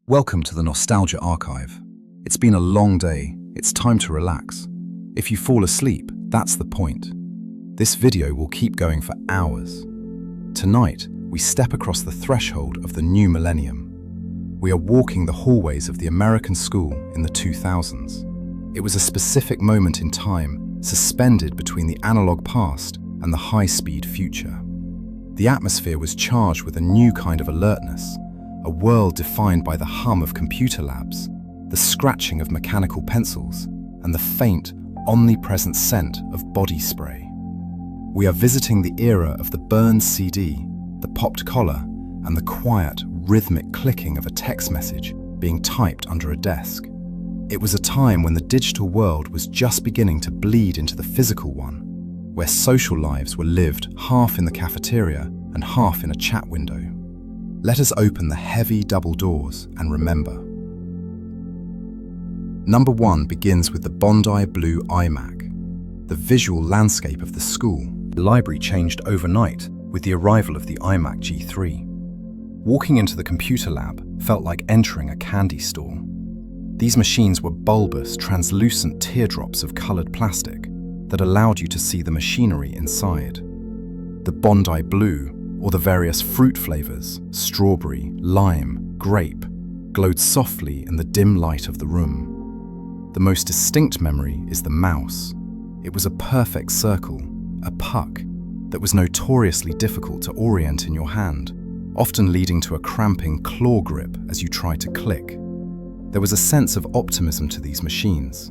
Welcome to the Nostalgia Archive. It's been a long day, it's time to relax. If you fall asleep, that's the point. This video will keep going for hours. Tonight, we step across the threshold of the new millennium. We are walking the hallways of the American school in the 2000s. It was a specific moment in time, suspended between the analog past and the high-speed future. The atmosphere was charged with a new kind of alertness, a world defined by the hum of computer labs, the scratching of mechanical pencils, and the faint, omnipresent scent of body spray. We are visiting the era of the burned CD, the popped collar, and the quiet, rhythmic clicking of a text message being typed under a desk. It was a time when the digital world was just beginning to bleed into the physical one, where social lives were lived half in the cafeteria and half in a chat window. Let us open the heavy double doors and remember. Number 1 begins with the Bondi Blue iMac, the visual landscape of the school. The library changed overnight with the arrival of the iMac G3. Walking into the computer lab felt like entering a candy store. These machines were bulbous, translucent teardrops of colored plastic that allowed you to see the machinery inside. The Bondi Blue, or the various fruit flavors, strawberry, lime, grape, glowed softly in the dim light of the room. The most distinct memory is the mouse. It was a perfect circle, a puck, that was notoriously difficult to orient in your hand, often leading to a cramping claw grip as you tried to click. There was a sense of optimism to these machines.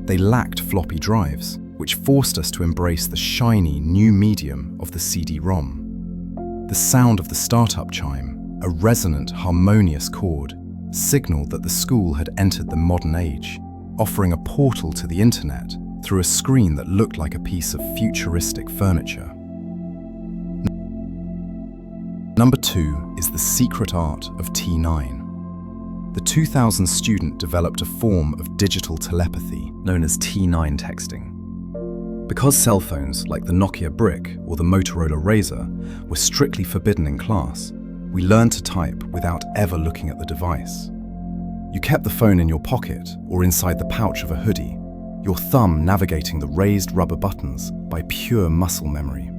They lacked floppy drives, which forced us to embrace the shiny new medium of the CD-ROM. The sound of the startup chime, a resonant, harmonious chord, signaled that the school had entered the modern age, offering a portal to the internet through a screen that looked like a piece of futuristic furniture. Number 2 is the secret art of T9. The 2000 student developed a form of digital telepathy known as T9 texting. Because cell phones like the Nokia Brick or the Motorola Razr were strictly forbidden in class, we learned to type without ever looking at the device. You kept the phone in your pocket or inside the pouch of a hoodie, your thumb navigating the raised rubber buttons by pure muscle memory.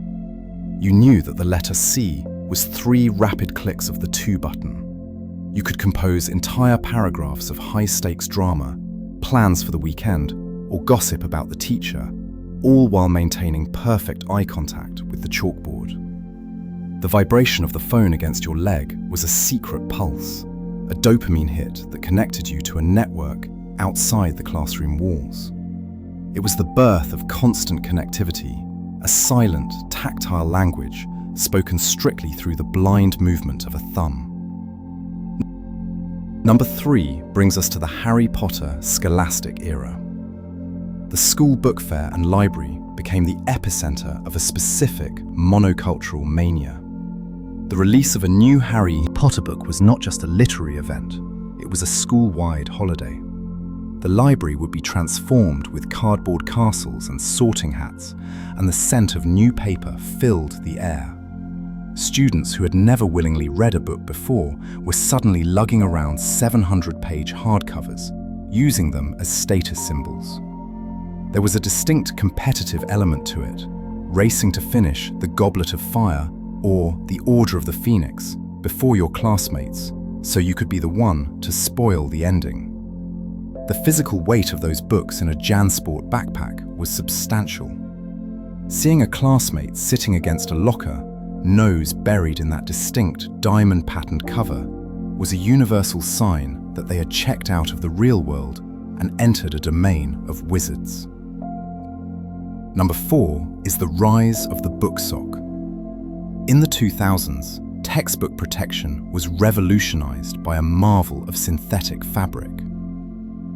You knew that the letter C was 3 rapid clicks of the 2 button. You could compose entire paragraphs of high-stakes drama, plans for the weekend, or gossip about the teacher, all while maintaining perfect eye contact with the chalkboard. The vibration of the phone against your leg was a secret pulse, a dopamine hit that connected you to a network outside the classroom walls. It was the birth of constant connectivity, a silent, tactile language spoken strictly through the blind movement of a thumb. Number 3 brings us to the Harry Potter scholastic era. The school book fair and library became the epicenter of a specific monocultural mania. The release of a new Harry Potter book was not just a literary event, it was a school-wide holiday. The library would be transformed with cardboard castles and sorting hats, and the scent of new paper filled the air. Students who had never willingly read a book before were suddenly lugging around 700-page hardcovers, using them as status symbols. There was a distinct competitive element to it, racing to finish The Goblet of Fire or The Order of the Phoenix before your classmates, so you could be the one to spoil the ending. The physical weight of those books in a JanSport backpack was substantial. Seeing a classmate sitting against a locker, nose buried in that distinct diamond-patterned cover, was a universal sign that they had checked out of the real world and entered a domain of wizards. Number 4 is the rise of the book sock. In the 2000s, textbook protection was revolutionized by a marvel of synthetic fabric.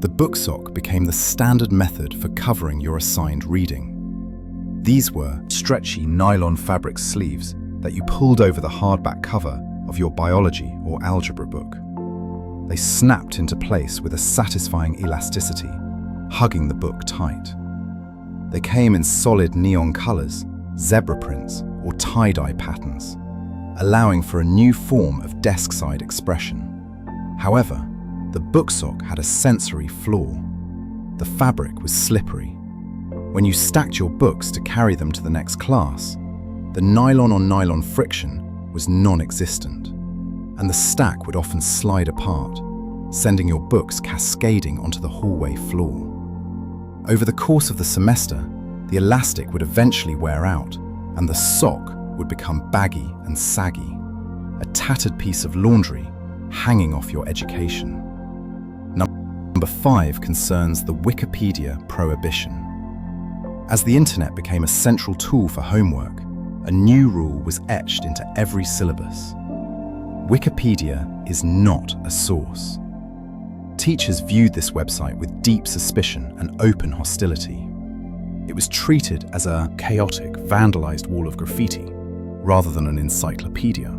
The book sock became the standard method for covering your assigned reading. These were stretchy nylon fabric sleeves that you pulled over the hardback cover of your biology or algebra book. They snapped into place with a satisfying elasticity, hugging the book tight. They came in solid neon colors, zebra prints, or tie-dye patterns, allowing for a new form of desk-side expression. However, The book sock had a sensory flaw. The fabric was slippery. When you stacked your books to carry them to the next class, the nylon-on-nylon friction was non-existent, and the stack would often slide apart, sending your books cascading onto the hallway floor. Over the course of the semester, the elastic would eventually wear out, and the sock would become baggy and saggy, a tattered piece of laundry hanging off your education. Number 5 concerns the Wikipedia prohibition. As the internet became a central tool for homework, a new rule was etched into every syllabus. Wikipedia is not a source. Teachers viewed this website with deep suspicion and open hostility. It was treated as a chaotic, vandalized wall of graffiti, rather than an encyclopedia.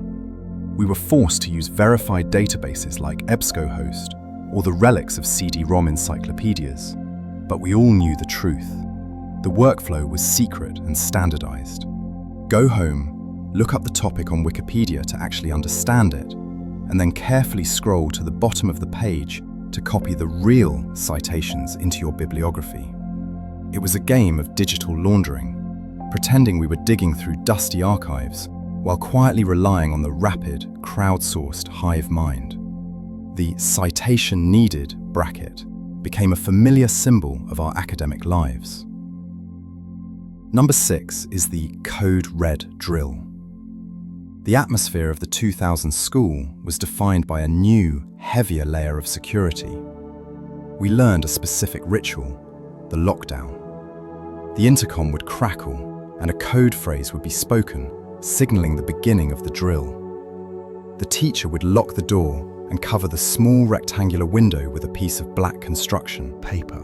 We were forced to use verified databases like EBSCOhost or the relics of CD-ROM encyclopedias, but we all knew the truth. The workflow was secret and standardized. Go home, look up the topic on Wikipedia to actually understand it, and then carefully scroll to the bottom of the page to copy the real citations into your bibliography. It was a game of digital laundering, pretending we were digging through dusty archives while quietly relying on the rapid, crowdsourced hive mind. The citation needed bracket became a familiar symbol of our academic lives. Number 6 is the Code Red drill. The atmosphere of the 2000 school was defined by a new, heavier layer of security. We learned a specific ritual, the lockdown. The intercom would crackle and a code phrase would be spoken, signaling the beginning of the drill. The teacher would lock the door and cover the small rectangular window with a piece of black construction paper.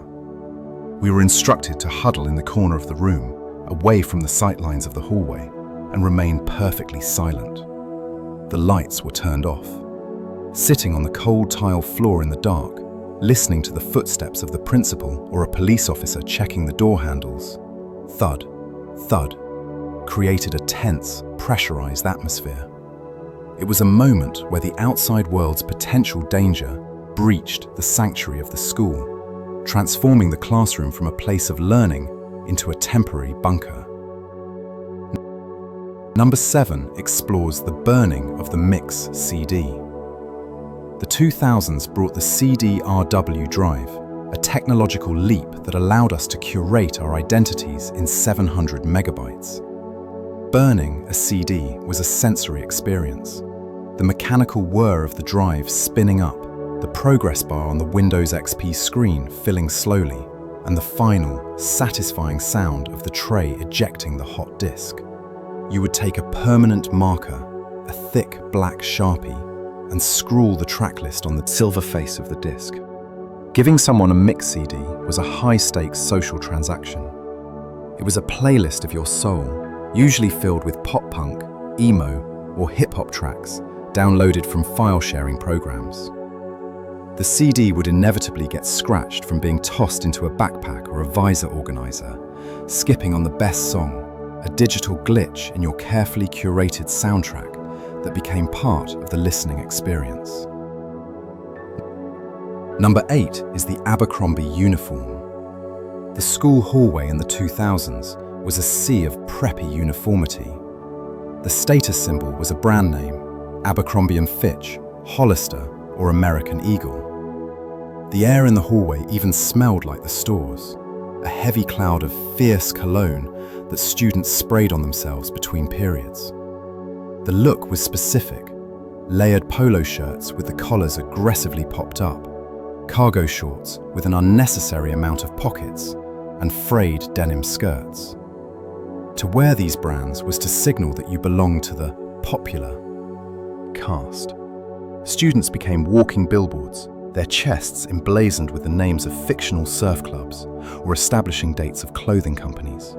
We were instructed to huddle in the corner of the room, away from the sightlines of the hallway, and remain perfectly silent. The lights were turned off. Sitting on the cold tile floor in the dark, listening to the footsteps of the principal or a police officer checking the door handles, thud, thud, created a tense, pressurized atmosphere. It was a moment where the outside world's potential danger breached the sanctuary of the school, transforming the classroom from a place of learning into a temporary bunker. Number 7 explores the burning of the Mix CD. The 2000s brought the CD-RW drive, a technological leap that allowed us to curate our identities in 700 megabytes. Burning a CD was a sensory experience. The mechanical whir of the drive spinning up, the progress bar on the Windows XP screen filling slowly, and the final, satisfying sound of the tray ejecting the hot disk. You would take a permanent marker, a thick black Sharpie, and scrawl the track list on the silver face of the disc. Giving someone a mix CD was a high-stakes social transaction. It was a playlist of your soul, usually filled with pop-punk, emo, or hip-hop tracks downloaded from file-sharing programs. The CD would inevitably get scratched from being tossed into a backpack or a visor organizer, skipping on the best song, a digital glitch in your carefully curated soundtrack that became part of the listening experience. Number 8 is the Abercrombie uniform. The school hallway in the 2000s was a sea of preppy uniformity. The status symbol was a brand name, Abercrombie & Fitch, Hollister, or American Eagle. The air in the hallway even smelled like the stores, a heavy cloud of fierce cologne that students sprayed on themselves between periods. The look was specific: layered polo shirts with the collars aggressively popped up, cargo shorts with an unnecessary amount of pockets, and frayed denim skirts. To wear these brands was to signal that you belonged to the popular caste. Students became walking billboards, their chests emblazoned with the names of fictional surf clubs or establishing dates of clothing companies.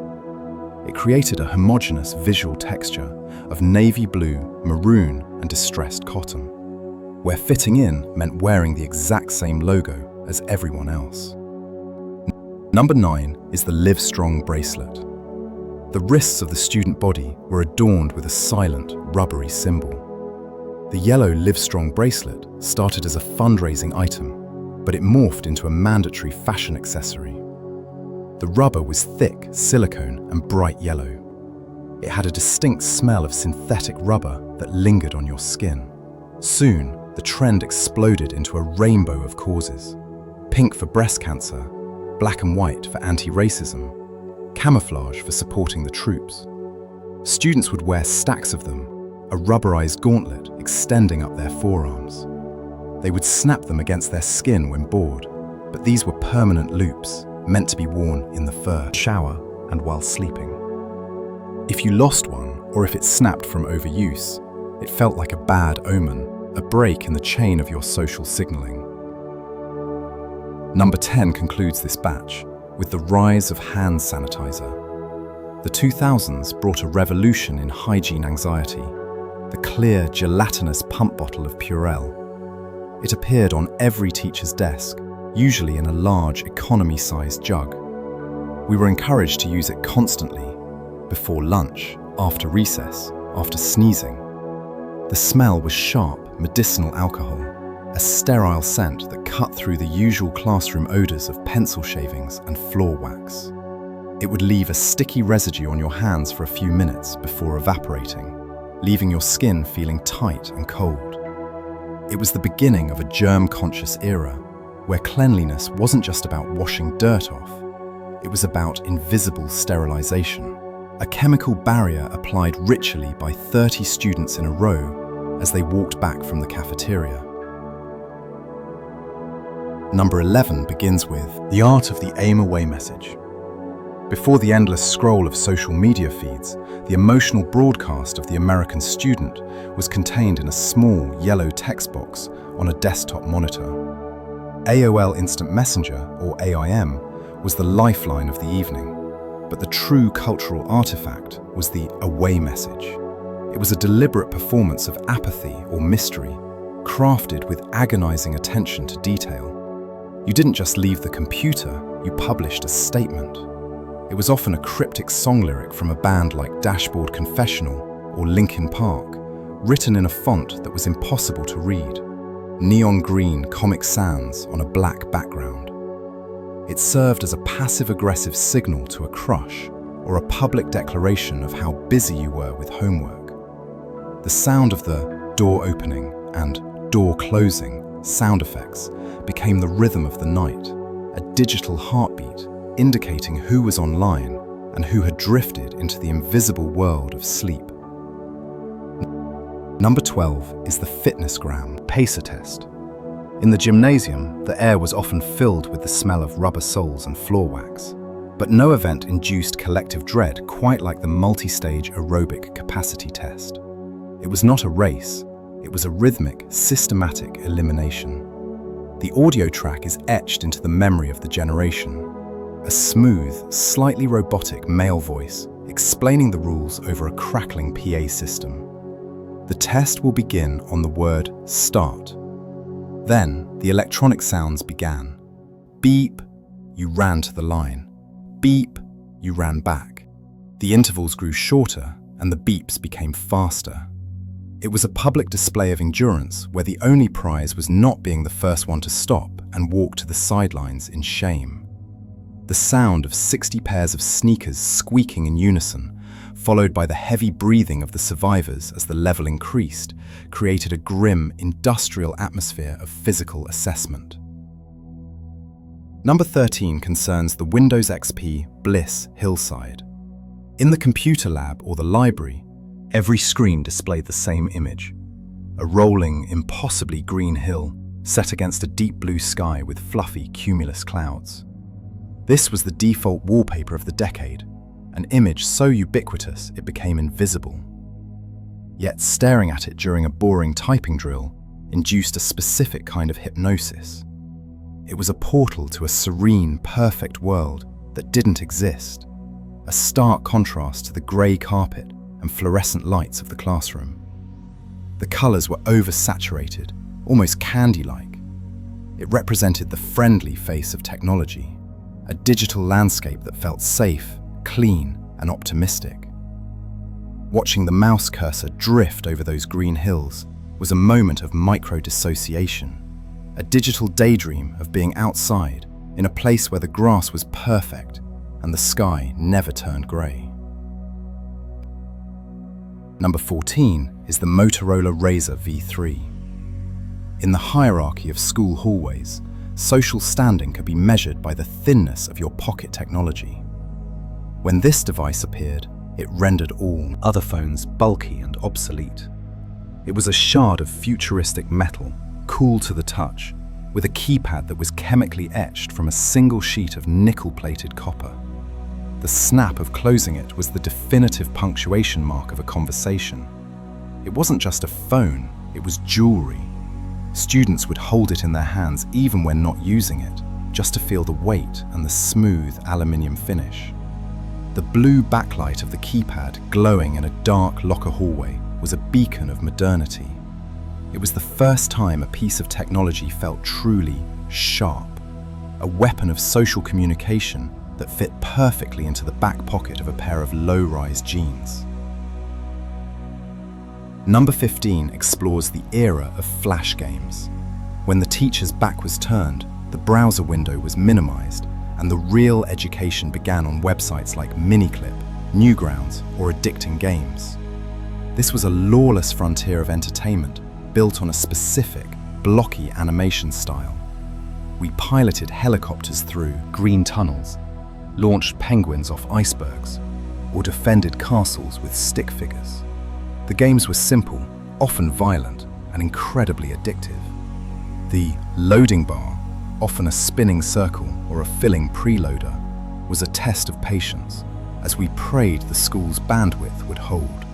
It created a homogeneous visual texture of navy blue, maroon, and distressed cotton, where fitting in meant wearing the exact same logo as everyone else. Number 9 is the Livestrong bracelet. The wrists of the student body were adorned with a silent, rubbery symbol. The yellow Livestrong bracelet started as a fundraising item, but it morphed into a mandatory fashion accessory. The rubber was thick, silicone, and bright yellow. It had a distinct smell of synthetic rubber that lingered on your skin. Soon, the trend exploded into a rainbow of causes. Pink for breast cancer, black and white for anti-racism, camouflage for supporting the troops. Students would wear stacks of them, a rubberized gauntlet extending up their forearms. They would snap them against their skin when bored, but these were permanent loops, meant to be worn in the fur, shower, and while sleeping. If you lost one, or if it snapped from overuse, it felt like a bad omen, a break in the chain of your social signaling. Number 10 concludes this batch with the rise of hand sanitizer. The 2000s brought a revolution in hygiene anxiety, the clear, gelatinous pump bottle of Purell. It appeared on every teacher's desk, usually in a large, economy-sized jug. We were encouraged to use it constantly, before lunch, after recess, after sneezing. The smell was sharp, medicinal alcohol, a sterile scent that cut through the usual classroom odors of pencil shavings and floor wax. It would leave a sticky residue on your hands for a few minutes before evaporating, leaving your skin feeling tight and cold. It was the beginning of a germ-conscious era, where cleanliness wasn't just about washing dirt off, it was about invisible sterilization, a chemical barrier applied ritually by 30 students in a row as they walked back from the cafeteria. Number 11 begins with the art of the aim away message. Before the endless scroll of social media feeds, the emotional broadcast of the American student was contained in a small yellow text box on a desktop monitor. AOL Instant Messenger, or AIM, was the lifeline of the evening, but the true cultural artifact was the away message. It was a deliberate performance of apathy or mystery, crafted with agonizing attention to detail. You didn't just leave the computer, you published a statement. It was often a cryptic song lyric from a band like Dashboard Confessional or Linkin Park, written in a font that was impossible to read. Neon green Comic Sans on a black background. It served as a passive-aggressive signal to a crush or a public declaration of how busy you were with homework. The sound of the door opening and door closing sound effects became the rhythm of the night, a digital heartbeat indicating who was online and who had drifted into the invisible world of sleep. Number 12 is the fitnessgram pacer test. In the gymnasium, the air was often filled with the smell of rubber soles and floor wax, but no event induced collective dread quite like the multi-stage aerobic capacity test. It was not a race, it was a rhythmic, systematic elimination. The audio track is etched into the memory of the generation. A smooth, slightly robotic male voice explaining the rules over a crackling PA system. The test will begin on the word start. Then the electronic sounds began. Beep, you ran to the line. Beep, you ran back. The intervals grew shorter and the beeps became faster. It was a public display of endurance where the only prize was not being the first one to stop and walk to the sidelines in shame. The sound of 60 pairs of sneakers squeaking in unison, followed by the heavy breathing of the survivors as the level increased, created a grim, industrial atmosphere of physical assessment. Number 13 concerns the Windows XP Bliss hillside. In the computer lab or the library, every screen displayed the same image. A rolling, impossibly green hill set against a deep blue sky with fluffy, cumulus clouds. This was the default wallpaper of the decade, an image so ubiquitous it became invisible. Yet staring at it during a boring typing drill induced a specific kind of hypnosis. It was a portal to a serene, perfect world that didn't exist, a stark contrast to the grey carpet and fluorescent lights of the classroom. The colours were oversaturated, almost candy-like. It represented the friendly face of technology, a digital landscape that felt safe, clean, and optimistic. Watching the mouse cursor drift over those green hills was a moment of micro-dissociation, a digital daydream of being outside in a place where the grass was perfect and the sky never turned grey. Number 14 is the Motorola Razr V3. In the hierarchy of school hallways, social standing could be measured by the thinness of your pocket technology. When this device appeared, it rendered all other phones bulky and obsolete. It was a shard of futuristic metal, cool to the touch, with a keypad that was chemically etched from a single sheet of nickel-plated copper. The snap of closing it was the definitive punctuation mark of a conversation. It wasn't just a phone, it was jewelry. Students would hold it in their hands even when not using it, just to feel the weight and the smooth aluminium finish. The blue backlight of the keypad glowing in a dark locker hallway was a beacon of modernity. It was the first time a piece of technology felt truly sharp, a weapon of social communication that fit perfectly into the back pocket of a pair of low-rise jeans. Number 15 explores the era of flash games. When the teacher's back was turned, the browser window was minimized, and the real education began on websites like Miniclip, Newgrounds, or addicting games. This was a lawless frontier of entertainment built on a specific, blocky animation style. We piloted helicopters through green tunnels, launched penguins off icebergs, or defended castles with stick figures. The games were simple, often violent, and incredibly addictive. The loading bar, often a spinning circle or a filling preloader, was a test of patience, as we prayed the school's bandwidth would hold.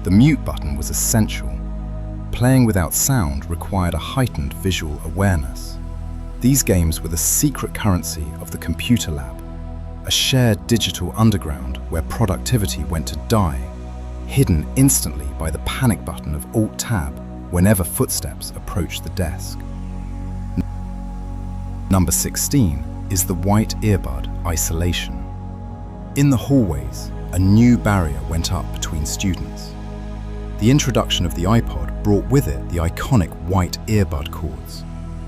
The mute button was essential. Playing without sound required a heightened visual awareness. These games were the secret currency of the computer lab, a shared digital underground where productivity went to die, hidden instantly by the panic button of Alt-Tab whenever footsteps approached the desk. Number 16 is the white earbud isolation. In the hallways, a new barrier went up between students. The introduction of the iPod brought with it the iconic white earbud cords,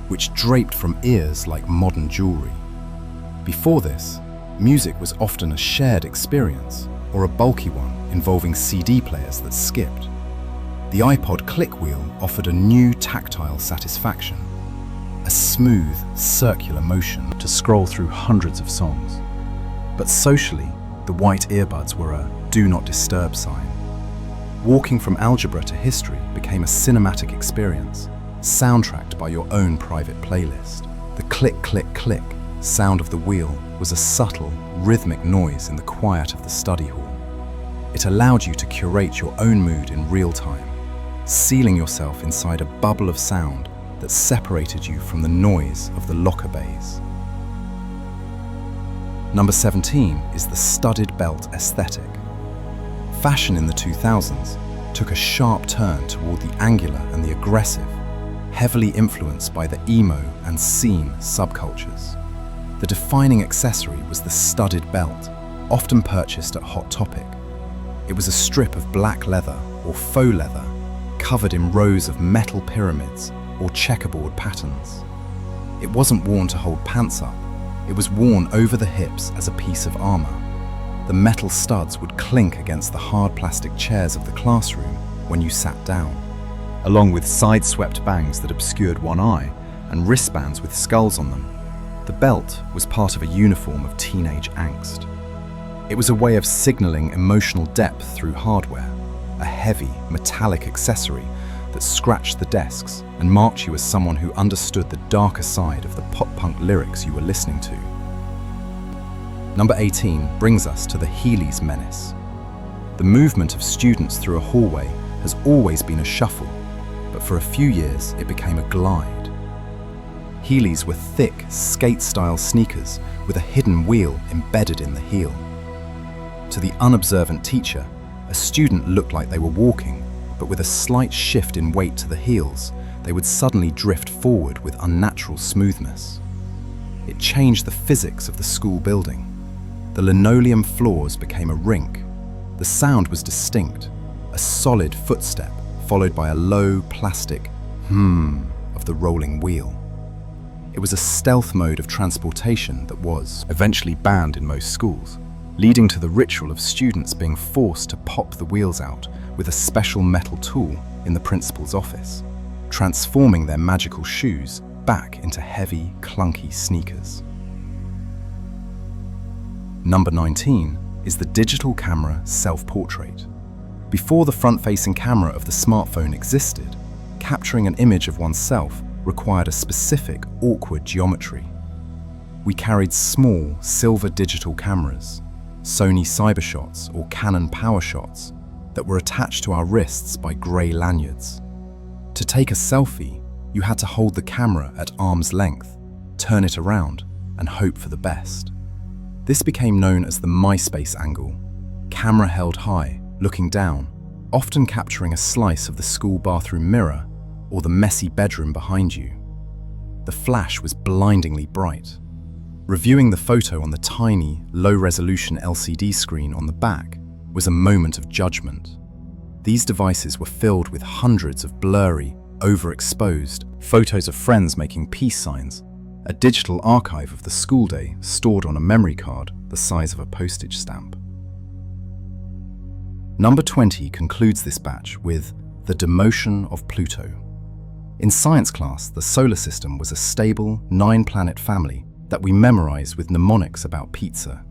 which draped from ears like modern jewelry. Before this, music was often a shared experience, or a bulky one involving CD players that skipped. The iPod click wheel offered a new tactile satisfaction, a smooth, circular motion to scroll through hundreds of songs. But socially, the white earbuds were a do not disturb sign. Walking from algebra to history became a cinematic experience, soundtracked by your own private playlist. The click, click, click sound of the wheel was a subtle, rhythmic noise in the quiet of the study hall. It allowed you to curate your own mood in real time, sealing yourself inside a bubble of sound that separated you from the noise of the locker bays. Number 17 is the studded belt aesthetic. Fashion in the 2000s took a sharp turn toward the angular and the aggressive, heavily influenced by the emo and scene subcultures. The defining accessory was the studded belt, often purchased at Hot Topic. It was a strip of black leather or faux leather, covered in rows of metal pyramids or checkerboard patterns. It wasn't worn to hold pants up, it was worn over the hips as a piece of armor. The metal studs would clink against the hard plastic chairs of the classroom when you sat down, along with side-swept bangs that obscured one eye and wristbands with skulls on them. The belt was part of a uniform of teenage angst. It was a way of signaling emotional depth through hardware, a heavy, metallic accessory that scratched the desks and marked you as someone who understood the darker side of the pop-punk lyrics you were listening to. Number 18 brings us to the Heelys menace. The movement of students through a hallway has always been a shuffle, but for a few years it became a glide. Heelys were thick, skate-style sneakers with a hidden wheel embedded in the heel. To the unobservant teacher, a student looked like they were walking, but with a slight shift in weight to the heels, they would suddenly drift forward with unnatural smoothness. It changed the physics of the school building. The linoleum floors became a rink. The sound was distinct, a solid footstep followed by a low plastic of the rolling wheel. It was a stealth mode of transportation that was eventually banned in most schools, leading to the ritual of students being forced to pop the wheels out with a special metal tool in the principal's office, transforming their magical shoes back into heavy, clunky sneakers. Number 19 is the digital camera self-portrait. Before the front-facing camera of the smartphone existed, capturing an image of oneself required a specific, awkward geometry. We carried small, silver digital cameras, Sony Cybershots or Canon PowerShots, that were attached to our wrists by grey lanyards. To take a selfie, you had to hold the camera at arm's length, turn it around, and hope for the best. This became known as the MySpace angle, camera held high, looking down, often capturing a slice of the school bathroom mirror or the messy bedroom behind you. The flash was blindingly bright. Reviewing the photo on the tiny, low-resolution LCD screen on the back was a moment of judgment. These devices were filled with hundreds of blurry, overexposed photos of friends making peace signs, a digital archive of the school day stored on a memory card the size of a postage stamp. Number 20 concludes this batch with the demotion of Pluto. In science class, the solar system was a stable, 9-planet family that we memorized with mnemonics about pizza.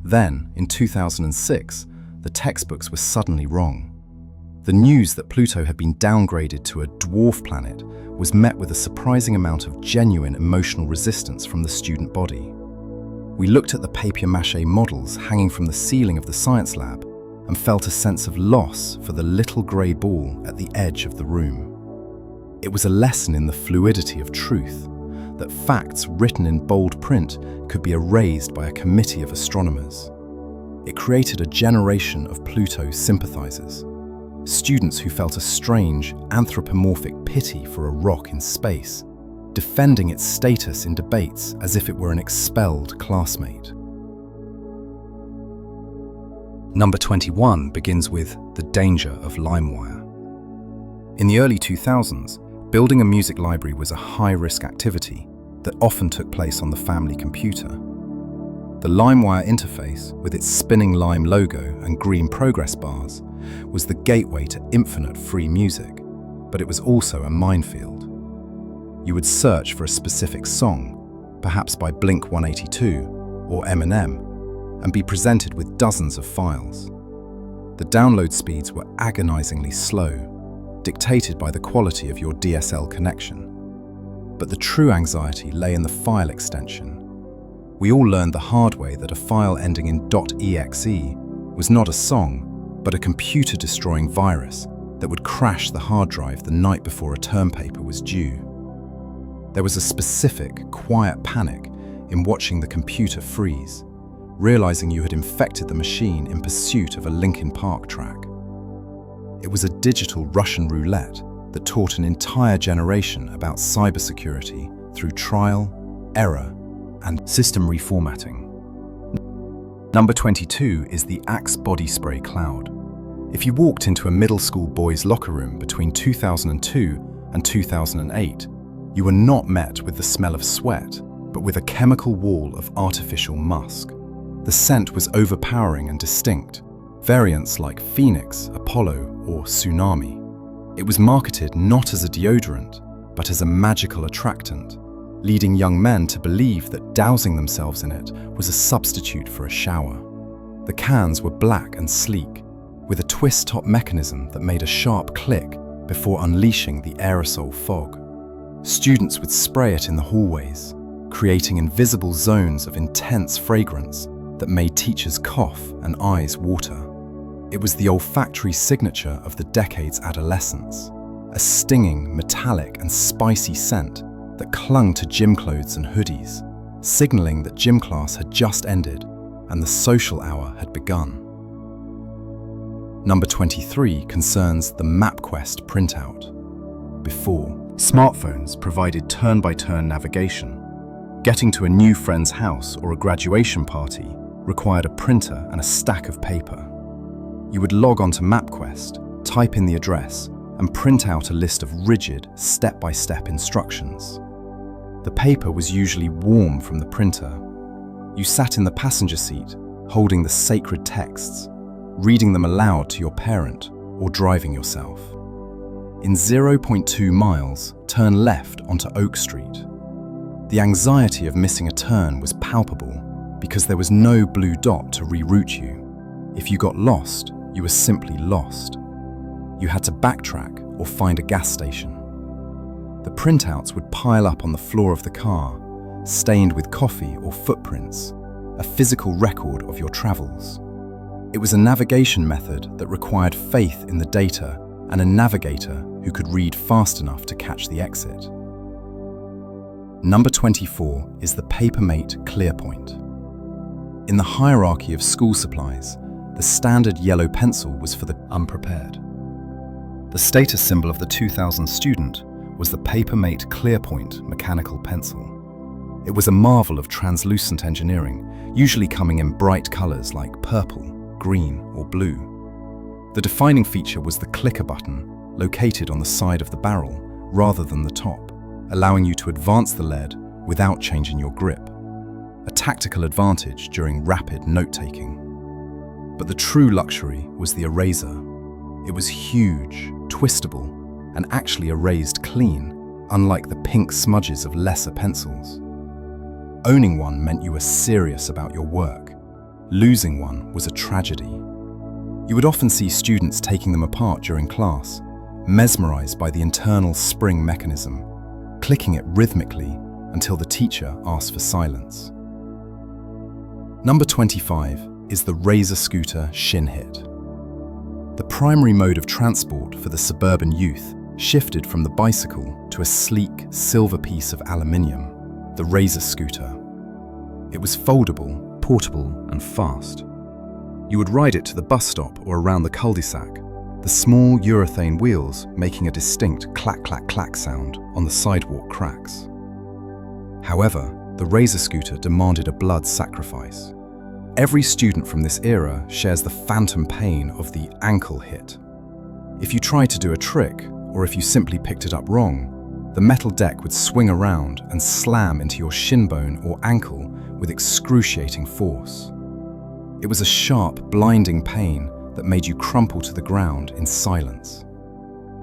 Then, in 2006, the textbooks were suddenly wrong. The news that Pluto had been downgraded to a dwarf planet was met with a surprising amount of genuine emotional resistance from the student body. We looked at the papier-mâché models hanging from the ceiling of the science lab and felt a sense of loss for the little grey ball at the edge of the room. It was a lesson in the fluidity of truth, that facts written in bold print could be erased by a committee of astronomers. It created a generation of Pluto sympathizers, students who felt a strange, anthropomorphic pity for a rock in space, defending its status in debates as if it were an expelled classmate. Number 21 begins with the danger of LimeWire. In the early 2000s, building a music library was a high-risk activity that often took place on the family computer. The LimeWire interface, with its spinning lime logo and green progress bars, was the gateway to infinite free music, but it was also a minefield. You would search for a specific song, perhaps by Blink-182 or Eminem, and be presented with dozens of files. The download speeds were agonizingly slow, dictated by the quality of your DSL connection. But the true anxiety lay in the file extension. We all learned the hard way that a file ending in .exe was not a song, but a computer-destroying virus that would crash the hard drive the night before a term paper was due. There was a specific, quiet panic in watching the computer freeze, realizing you had infected the machine in pursuit of a Linkin Park track. It was a digital Russian roulette that taught an entire generation about cybersecurity through trial, error, and system reformatting. Number 22 is the Axe body spray cloud. If you walked into a middle school boys' locker room between 2002 and 2008, you were not met with the smell of sweat, but with a chemical wall of artificial musk. The scent was overpowering and distinct, variants like Phoenix, Apollo, or Tsunami. It was marketed not as a deodorant, but as a magical attractant, leading young men to believe that dousing themselves in it was a substitute for a shower. The cans were black and sleek, with a twist-top mechanism that made a sharp click before unleashing the aerosol fog. Students would spray it in the hallways, creating invisible zones of intense fragrance that made teachers cough and eyes water. It was the olfactory signature of the decade's adolescence, a stinging, metallic and spicy scent that clung to gym clothes and hoodies, signaling that gym class had just ended and the social hour had begun. Number 23 concerns the MapQuest printout. Before, smartphones provided turn-by-turn navigation. Getting to a new friend's house or a graduation party required a printer and a stack of paper. You would log onto MapQuest, type in the address, and print out a list of rigid, step-by-step instructions. The paper was usually warm from the printer. You sat in the passenger seat, holding the sacred texts, reading them aloud to your parent or driving yourself. In 0.2 miles, turn left onto Oak Street. The anxiety of missing a turn was palpable because there was no blue dot to reroute you. If you got lost, you were simply lost. You had to backtrack or find a gas station. The printouts would pile up on the floor of the car, stained with coffee or footprints, a physical record of your travels. It was a navigation method that required faith in the data and a navigator who could read fast enough to catch the exit. Number 24 is the Papermate Clearpoint. In the hierarchy of school supplies, the standard yellow pencil was for the unprepared. The status symbol of the 2000 student was the Papermate Clearpoint mechanical pencil. It was a marvel of translucent engineering, usually coming in bright colors like purple, green, or blue. The defining feature was the clicker button, located on the side of the barrel rather than the top, allowing you to advance the lead without changing your grip. A tactical advantage during rapid note-taking. But the true luxury was the eraser. It was huge, twistable, and actually erased clean, unlike the pink smudges of lesser pencils. Owning one meant you were serious about your work. Losing one was a tragedy. You would often see students taking them apart during class, mesmerized by the internal spring mechanism, clicking it rhythmically until the teacher asked for silence. Number 25 is the Razor Scooter Shin Hit. The primary mode of transport for the suburban youth shifted from the bicycle to a sleek, silver piece of aluminium, the Razor Scooter. It was foldable, portable, and fast. You would ride it to the bus stop or around the cul-de-sac, the small urethane wheels making a distinct clack-clack-clack sound on the sidewalk cracks. However, the Razor Scooter demanded a blood sacrifice. Every student from this era shares the phantom pain of the ankle hit. If you tried to do a trick, or if you simply picked it up wrong, the metal deck would swing around and slam into your shin bone or ankle with excruciating force. It was a sharp, blinding pain that made you crumple to the ground in silence.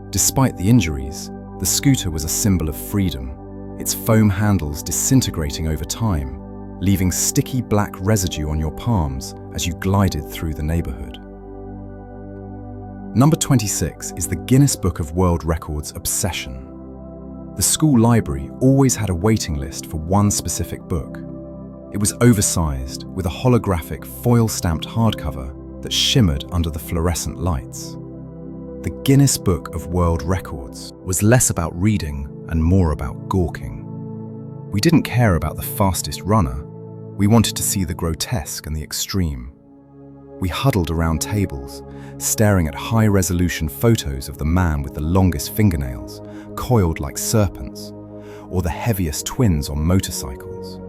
Despite the injuries, the scooter was a symbol of freedom, its foam handles disintegrating over time, leaving sticky black residue on your palms as you glided through the neighborhood. Number 26 is the Guinness Book of World Records obsession. The school library always had a waiting list for one specific book. It was oversized with a holographic foil-stamped hardcover that shimmered under the fluorescent lights. The Guinness Book of World Records was less about reading and more about gawking. We didn't care about the fastest runner. We wanted to see the grotesque and the extreme. We huddled around tables, staring at high-resolution photos of the man with the longest fingernails, coiled like serpents, or the heaviest twins on motorcycles.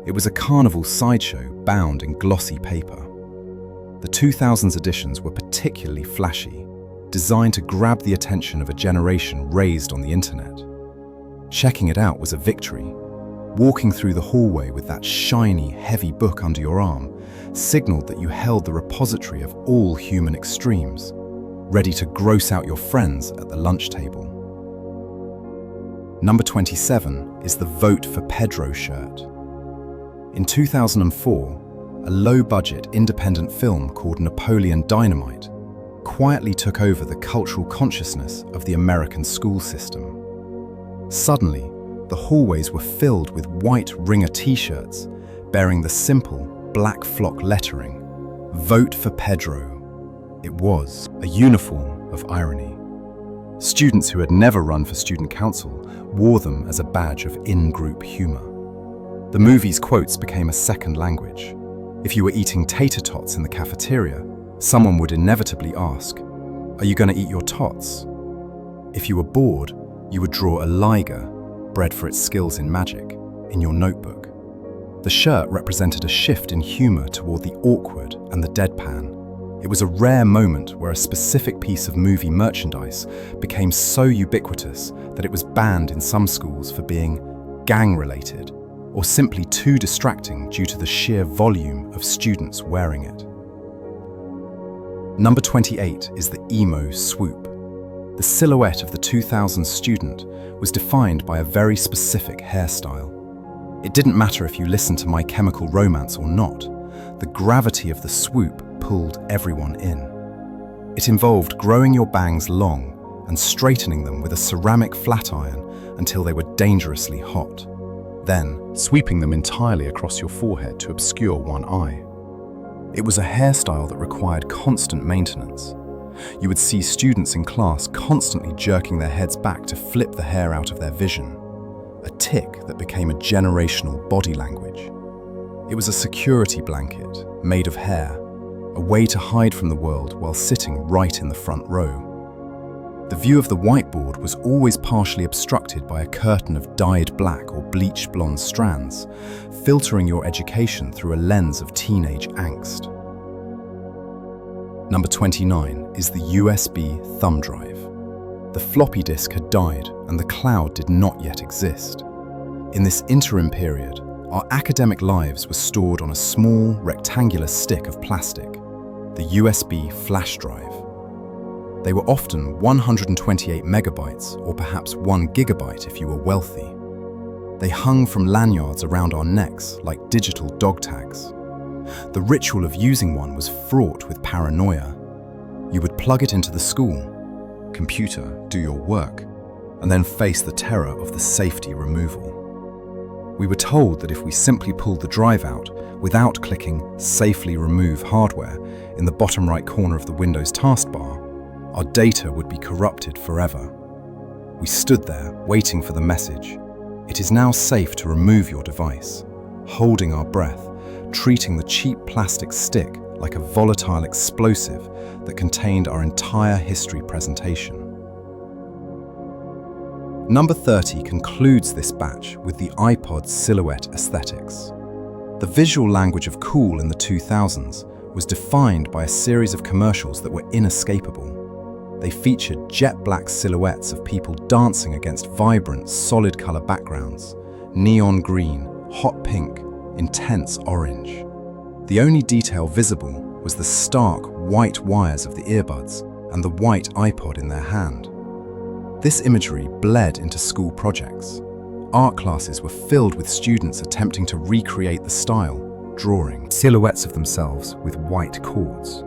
It was a carnival sideshow bound in glossy paper. The 2000s editions were particularly flashy, designed to grab the attention of a generation raised on the internet. Checking it out was a victory. Walking through the hallway with that shiny, heavy book under your arm signaled that you held the repository of all human extremes, ready to gross out your friends at the lunch table. Number 27 is the Vote for Pedro shirt. In 2004, a low-budget independent film called Napoleon Dynamite quietly took over the cultural consciousness of the American school system. Suddenly, the hallways were filled with white Ringer t-shirts bearing the simple black flock lettering, "Vote for Pedro." It was a uniform of irony. Students who had never run for student council wore them as a badge of in-group humor. The movie's quotes became a second language. If you were eating tater tots in the cafeteria, someone would inevitably ask, "Are you going to eat your tots?" If you were bored, you would draw a liger, bred for its skills in magic, in your notebook. The shirt represented a shift in humor toward the awkward and the deadpan. It was a rare moment where a specific piece of movie merchandise became so ubiquitous that it was banned in some schools for being gang-related, or simply too distracting due to the sheer volume of students wearing it. Number 28 is the emo swoop. The silhouette of the 2000s student was defined by a very specific hairstyle. It didn't matter if you listened to My Chemical Romance or not, the gravity of the swoop pulled everyone in. It involved growing your bangs long and straightening them with a ceramic flat iron until they were dangerously hot. Then, sweeping them entirely across your forehead to obscure one eye. It was a hairstyle that required constant maintenance. You would see students in class constantly jerking their heads back to flip the hair out of their vision, a tic that became a generational body language. It was a security blanket made of hair, a way to hide from the world while sitting right in the front row. The view of the whiteboard was always partially obstructed by a curtain of dyed black or bleached blonde strands, filtering your education through a lens of teenage angst. Number 29 is the USB thumb drive. The floppy disk had died and the cloud did not yet exist. In this interim period, our academic lives were stored on a small, rectangular stick of plastic, the USB flash drive. They were often 128 megabytes or perhaps 1 gigabyte if you were wealthy. They hung from lanyards around our necks like digital dog tags. The ritual of using one was fraught with paranoia. You would plug it into the school, computer, do your work, and then face the terror of the safety removal. We were told that if we simply pulled the drive out without clicking Safely Remove Hardware in the bottom right corner of the Windows taskbar, our data would be corrupted forever. We stood there, waiting for the message. It is now safe to remove your device, holding our breath, treating the cheap plastic stick like a volatile explosive that contained our entire history presentation. Number 30 concludes this batch with the iPod silhouette aesthetics. The visual language of cool in the 2000s was defined by a series of commercials that were inescapable. They featured jet black silhouettes of people dancing against vibrant, solid color backgrounds, neon green, hot pink, intense orange. The only detail visible was the stark white wires of the earbuds and the white iPod in their hand. This imagery bled into school projects. Art classes were filled with students attempting to recreate the style, drawing silhouettes of themselves with white cords.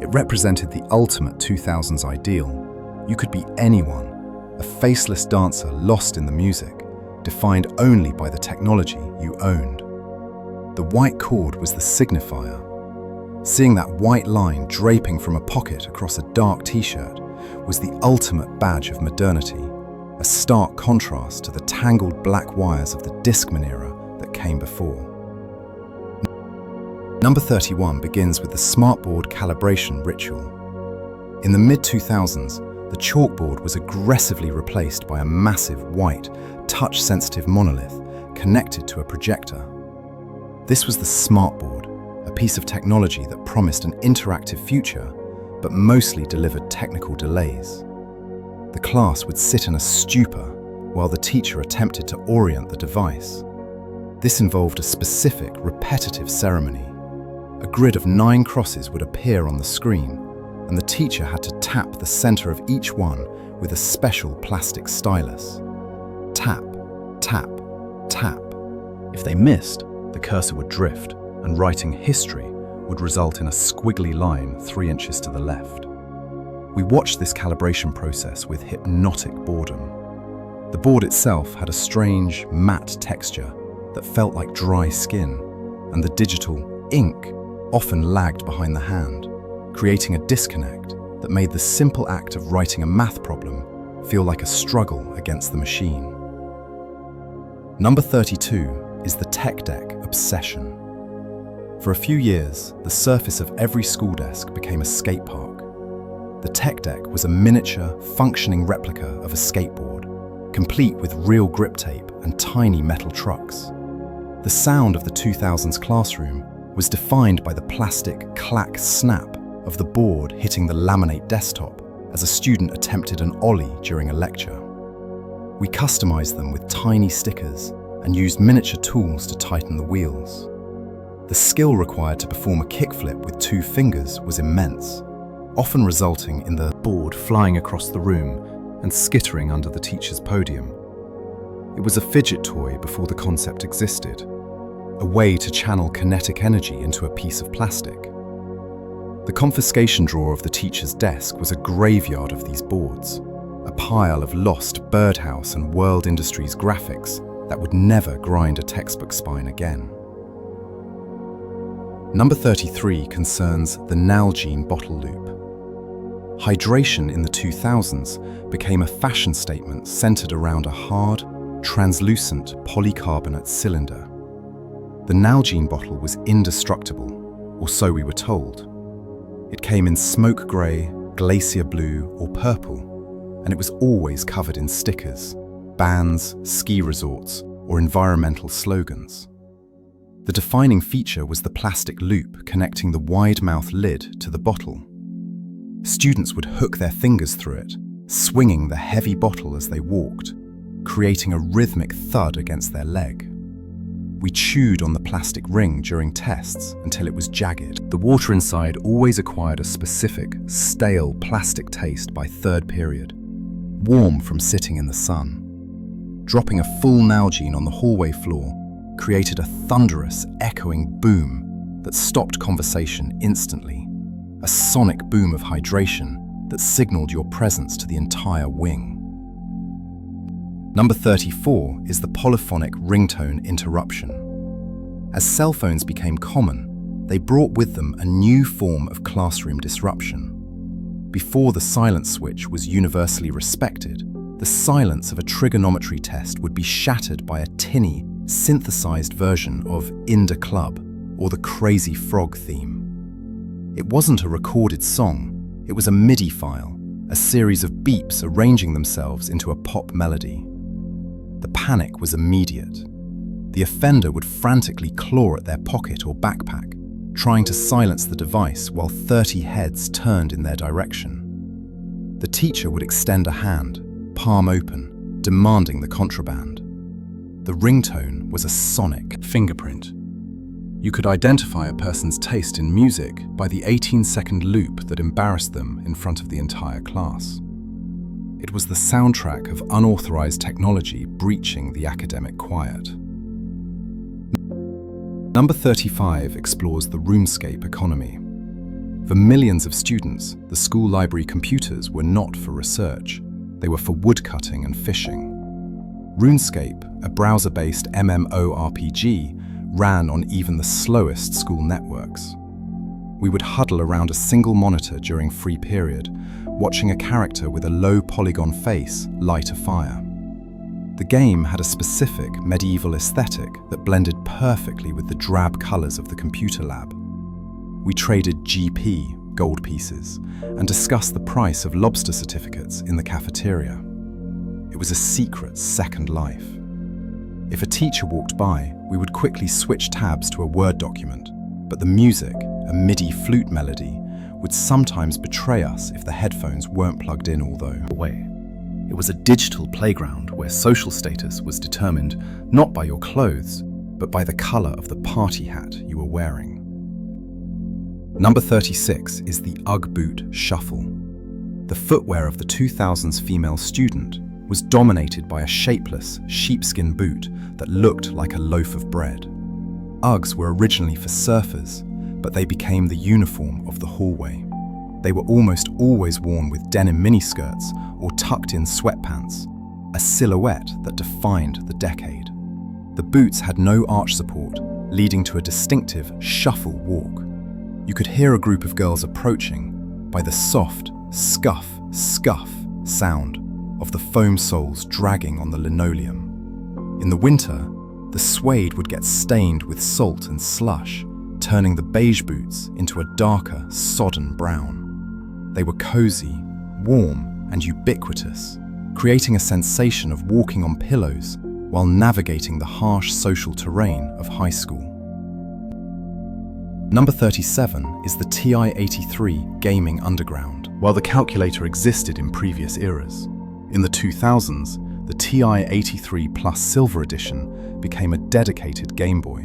It represented the ultimate 2000s ideal. You could be anyone, a faceless dancer lost in the music, defined only by the technology you owned. The white cord was the signifier. Seeing that white line draping from a pocket across a dark t-shirt was the ultimate badge of modernity, a stark contrast to the tangled black wires of the Discman era that came before. Number 31 begins with the smartboard calibration ritual. In the mid-2000s, the chalkboard was aggressively replaced by a massive white, touch-sensitive monolith connected to a projector. This was the smartboard, a piece of technology that promised an interactive future, but mostly delivered technical delays. The class would sit in a stupor while the teacher attempted to orient the device. This involved a specific, repetitive ceremony. A grid of 9 crosses would appear on the screen, and the teacher had to tap the center of each one with a special plastic stylus. Tap, tap, tap. If they missed, the cursor would drift, and writing history would result in a squiggly line 3 inches to the left. We watched this calibration process with hypnotic boredom. The board itself had a strange, matte texture that felt like dry skin, and the digital ink often lagged behind the hand, creating a disconnect that made the simple act of writing a math problem feel like a struggle against the machine. Number 32 is the tech deck obsession. For a few years, the surface of every school desk became a skate park. The tech deck was a miniature, functioning replica of a skateboard, complete with real grip tape and tiny metal trucks. The sound of the 2000s classroom was defined by the plastic clack snap of the board hitting the laminate desktop as a student attempted an ollie during a lecture. We customized them with tiny stickers and used miniature tools to tighten the wheels. The skill required to perform a kickflip with 2 fingers was immense, often resulting in the board flying across the room and skittering under the teacher's podium. It was a fidget toy before the concept existed, a way to channel kinetic energy into a piece of plastic. The confiscation drawer of the teacher's desk was a graveyard of these boards, a pile of lost Birdhouse and World Industries graphics that would never grind a textbook spine again. Number 33 concerns the Nalgene bottle loop. Hydration in the 2000s became a fashion statement centered around a hard, translucent polycarbonate cylinder. The Nalgene bottle was indestructible, or so we were told. It came in smoke grey, glacier blue, or purple, and it was always covered in stickers, bans, ski resorts, or environmental slogans. The defining feature was the plastic loop connecting the wide-mouth lid to the bottle. Students would hook their fingers through it, swinging the heavy bottle as they walked, creating a rhythmic thud against their leg. We chewed on the plastic ring during tests until it was jagged. The water inside always acquired a specific, stale plastic taste by third period, warm from sitting in the sun. Dropping a full Nalgene on the hallway floor created a thunderous, echoing boom that stopped conversation instantly, a sonic boom of hydration that signaled your presence to the entire wing. Number 34 is the polyphonic ringtone interruption. As cell phones became common, they brought with them a new form of classroom disruption. Before the silence switch was universally respected, the silence of a trigonometry test would be shattered by a tinny, synthesized version of In Da Club or the Crazy Frog theme. It wasn't a recorded song, it was a MIDI file, a series of beeps arranging themselves into a pop melody. The panic was immediate. The offender would frantically claw at their pocket or backpack, trying to silence the device while 30 heads turned in their direction. The teacher would extend a hand, palm open, demanding the contraband. The ringtone was a sonic fingerprint. You could identify a person's taste in music by the 18-second loop that embarrassed them in front of the entire class. It was the soundtrack of unauthorized technology breaching the academic quiet. Number 35 explores the roomscape economy. For millions of students, the school library computers were not for research. They were for woodcutting and fishing. RuneScape, a browser-based MMORPG, ran on even the slowest school networks. We would huddle around a single monitor during free period, watching a character with a low polygon face light a fire. The game had a specific medieval aesthetic that blended perfectly with the drab colors of the computer lab. We traded GP, gold pieces, and discussed the price of lobster certificates in the cafeteria. It was a secret second life. If a teacher walked by, we would quickly switch tabs to a Word document, but the music, a MIDI flute melody, would sometimes betray us if the headphones weren't plugged in all the way. It was a digital playground where social status was determined not by your clothes, but by the color of the party hat you were wearing. Number 36 is the Ugg boot shuffle. The footwear of the 2000s female student was dominated by a shapeless, sheepskin boot that looked like a loaf of bread. Uggs were originally for surfers, but they became the uniform of the hallway. They were almost always worn with denim miniskirts or tucked-in sweatpants, a silhouette that defined the decade. The boots had no arch support, leading to a distinctive shuffle walk. You could hear a group of girls approaching by the soft scuff, scuff sound of the foam soles dragging on the linoleum. In the winter, the suede would get stained with salt and slush, turning the beige boots into a darker, sodden brown. They were cozy, warm, and ubiquitous, creating a sensation of walking on pillows while navigating the harsh social terrain of high school. Number 37 is the TI-83 gaming underground. While the calculator existed in previous eras, in the 2000s, The TI-83 Plus Silver Edition became a dedicated Game Boy.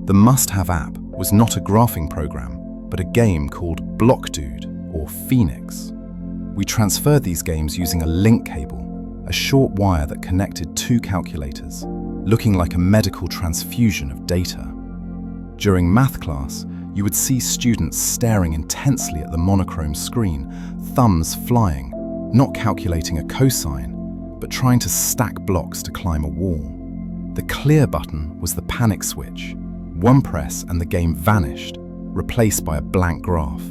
The must-have app was not a graphing program, but a game called Block Dude, or Phoenix. We transferred these games using a link cable, a short wire that connected two calculators, looking like a medical transfusion of data. During math class, you would see students staring intensely at the monochrome screen, thumbs flying, not calculating a cosine, but trying to stack blocks to climb a wall. The clear button was the panic switch. One press and the game vanished, replaced by a blank graph.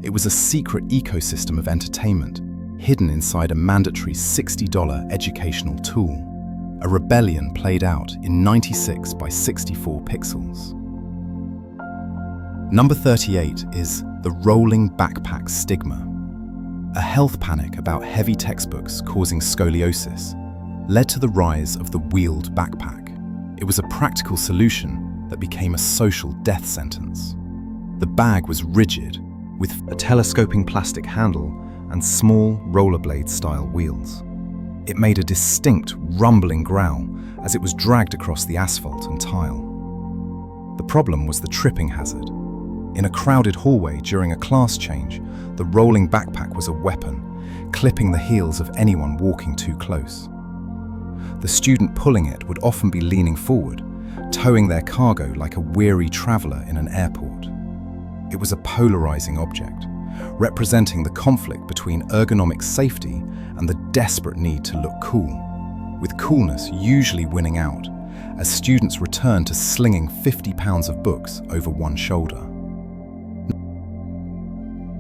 It was a secret ecosystem of entertainment, hidden inside a mandatory $60 educational tool. A rebellion played out in 96 by 64 pixels. Number 38 is the rolling backpack stigma. A health panic about heavy textbooks causing scoliosis led to the rise of the wheeled backpack. It was a practical solution that became a social death sentence. The bag was rigid, with a telescoping plastic handle and small rollerblade-style wheels. It made a distinct rumbling growl as it was dragged across the asphalt and tile. The problem was the tripping hazard. In a crowded hallway during a class change, the rolling backpack was a weapon, clipping the heels of anyone walking too close. The student pulling it would often be leaning forward, towing their cargo like a weary traveler in an airport. It was a polarizing object, representing the conflict between ergonomic safety and the desperate need to look cool, with coolness usually winning out as students returned to slinging 50 pounds of books over one shoulder.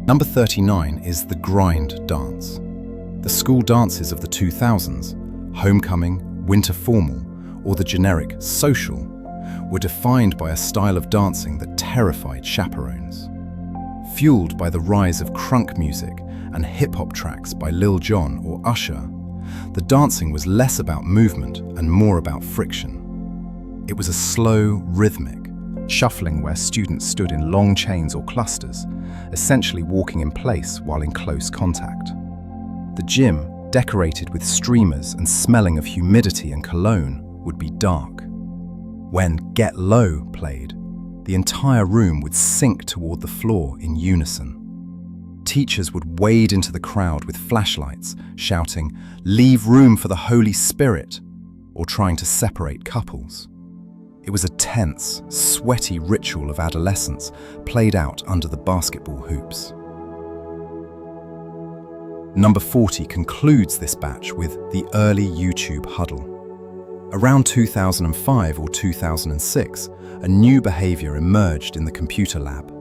Number 39 is the grind dance. The school dances of the 2000s, homecoming, winter formal, or the generic social, were defined by a style of dancing that terrified chaperones. Fueled by the rise of crunk music and hip-hop tracks by Lil Jon or Usher, the dancing was less about movement and more about friction. It was a slow, rhythmic shuffling where students stood in long chains or clusters, essentially walking in place while in close contact. The gym, decorated with streamers and smelling of humidity and cologne, would be dark. When Get Low played, the entire room would sink toward the floor in unison. Teachers would wade into the crowd with flashlights, shouting, "Leave room for the Holy Spirit," or trying to separate couples. It was a tense, sweaty ritual of adolescence played out under the basketball hoops. Number 40 concludes this batch with the early YouTube huddle. Around 2005 or 2006, a new behavior emerged in the computer lab.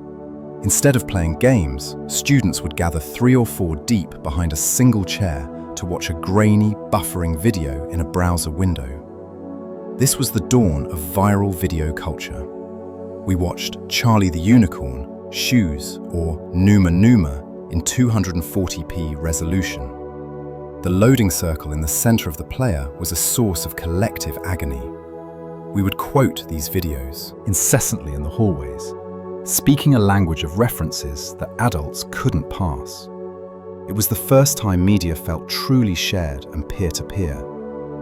Instead of playing games, students would gather 3 or 4 deep behind a single chair to watch a grainy, buffering video in a browser window. This was the dawn of viral video culture. We watched Charlie the Unicorn, Shoes, or Numa Numa in 240p resolution. The loading circle in the center of the player was a source of collective agony. We would quote these videos incessantly in the hallways, speaking a language of references that adults couldn't pass. It was the first time media felt truly shared and peer-to-peer.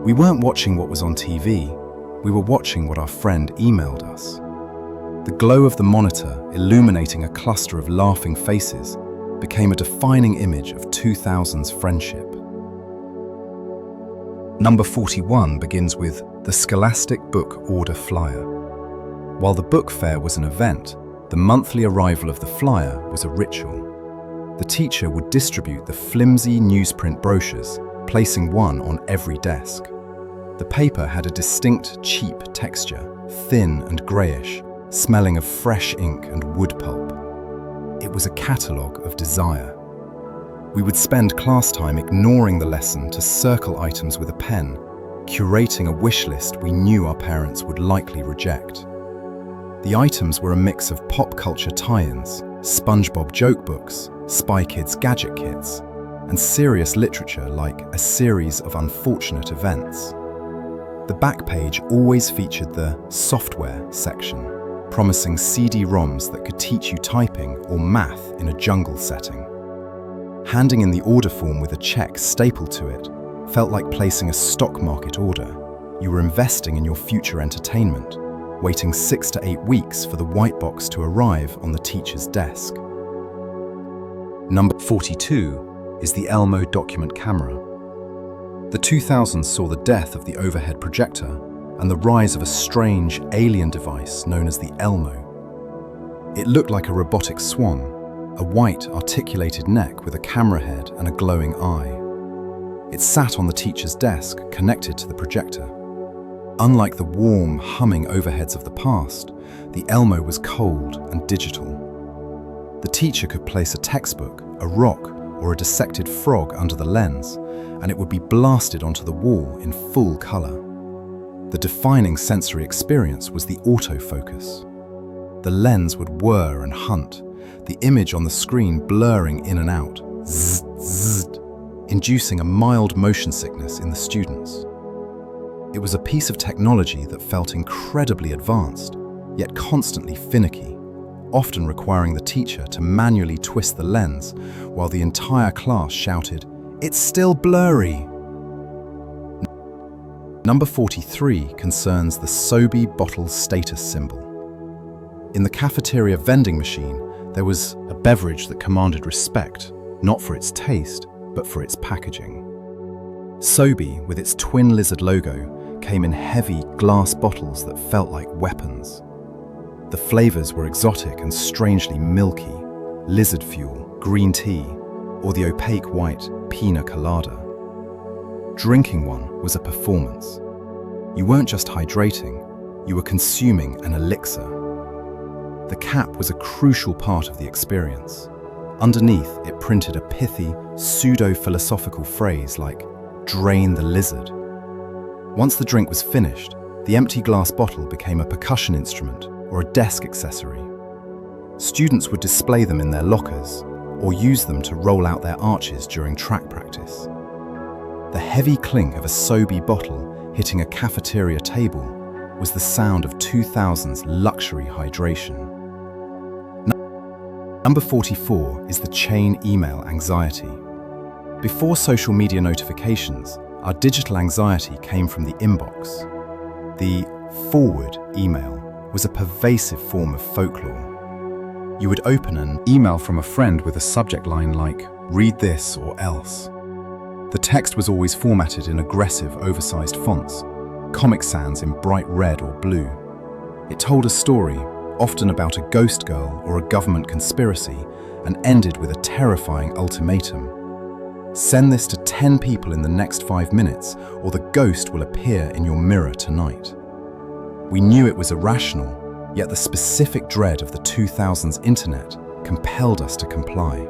We weren't watching what was on TV, we were watching what our friend emailed us. The glow of the monitor, illuminating a cluster of laughing faces, became a defining image of 2000's friendship. Number 41 begins with the Scholastic Book Order Flyer. While the book fair was an event, the monthly arrival of the flyer was a ritual. The teacher would distribute the flimsy newsprint brochures, placing one on every desk. The paper had a distinct, cheap texture, thin and greyish, smelling of fresh ink and wood pulp. It was a catalogue of desire. We would spend class time ignoring the lesson to circle items with a pen, curating a wish list we knew our parents would likely reject. The items were a mix of pop culture tie-ins, SpongeBob joke books, Spy Kids gadget kits, and serious literature like A Series of Unfortunate Events. The back page always featured the software section, promising CD-ROMs that could teach you typing or math in a jungle setting. Handing in the order form with a check stapled to it, felt like placing a stock market order. You were investing in your future entertainment, waiting 6 to 8 weeks for the white box to arrive on the teacher's desk. Number 42 is the Elmo document camera. The 2000s saw the death of the overhead projector and the rise of a strange alien device known as the Elmo. It looked like a robotic swan, a white articulated neck with a camera head and a glowing eye. It sat on the teacher's desk, connected to the projector. Unlike the warm, humming overheads of the past, the Elmo was cold and digital. The teacher could place a textbook, a rock, or a dissected frog under the lens, and it would be blasted onto the wall in full color. The defining sensory experience was the autofocus. The lens would whir and hunt, the image on the screen blurring in and out, zzz, zzz, inducing a mild motion sickness in the students. It was a piece of technology that felt incredibly advanced, yet constantly finicky, often requiring the teacher to manually twist the lens while the entire class shouted, "It's still blurry!" Number 43 concerns the Sobe bottle status symbol. In the cafeteria vending machine, there was a beverage that commanded respect, not for its taste, but for its packaging. Sobe, with its twin lizard logo, came in heavy glass bottles that felt like weapons. The flavors were exotic and strangely milky: lizard fuel, green tea, or the opaque white pina colada. Drinking one was a performance. You weren't just hydrating, you were consuming an elixir. The cap was a crucial part of the experience. Underneath, it printed a pithy, pseudo-philosophical phrase like, "Drain the lizard." Once the drink was finished, the empty glass bottle became a percussion instrument or a desk accessory. Students would display them in their lockers or use them to roll out their arches during track practice. The heavy clink of a Sobe bottle hitting a cafeteria table was the sound of 2000's luxury hydration. Number 44 is the chain email anxiety. Before social media notifications, our digital anxiety came from the inbox. The forward email was a pervasive form of folklore. You would open an email from a friend with a subject line like, "Read this or else." The text was always formatted in aggressive, oversized fonts, Comic Sans in bright red or blue. It told a story, often about a ghost girl or a government conspiracy, and ended with a terrifying ultimatum. Send this to 10 people in the next 5 minutes, or the ghost will appear in your mirror tonight. We knew it was irrational, yet the specific dread of the 2000s internet compelled us to comply.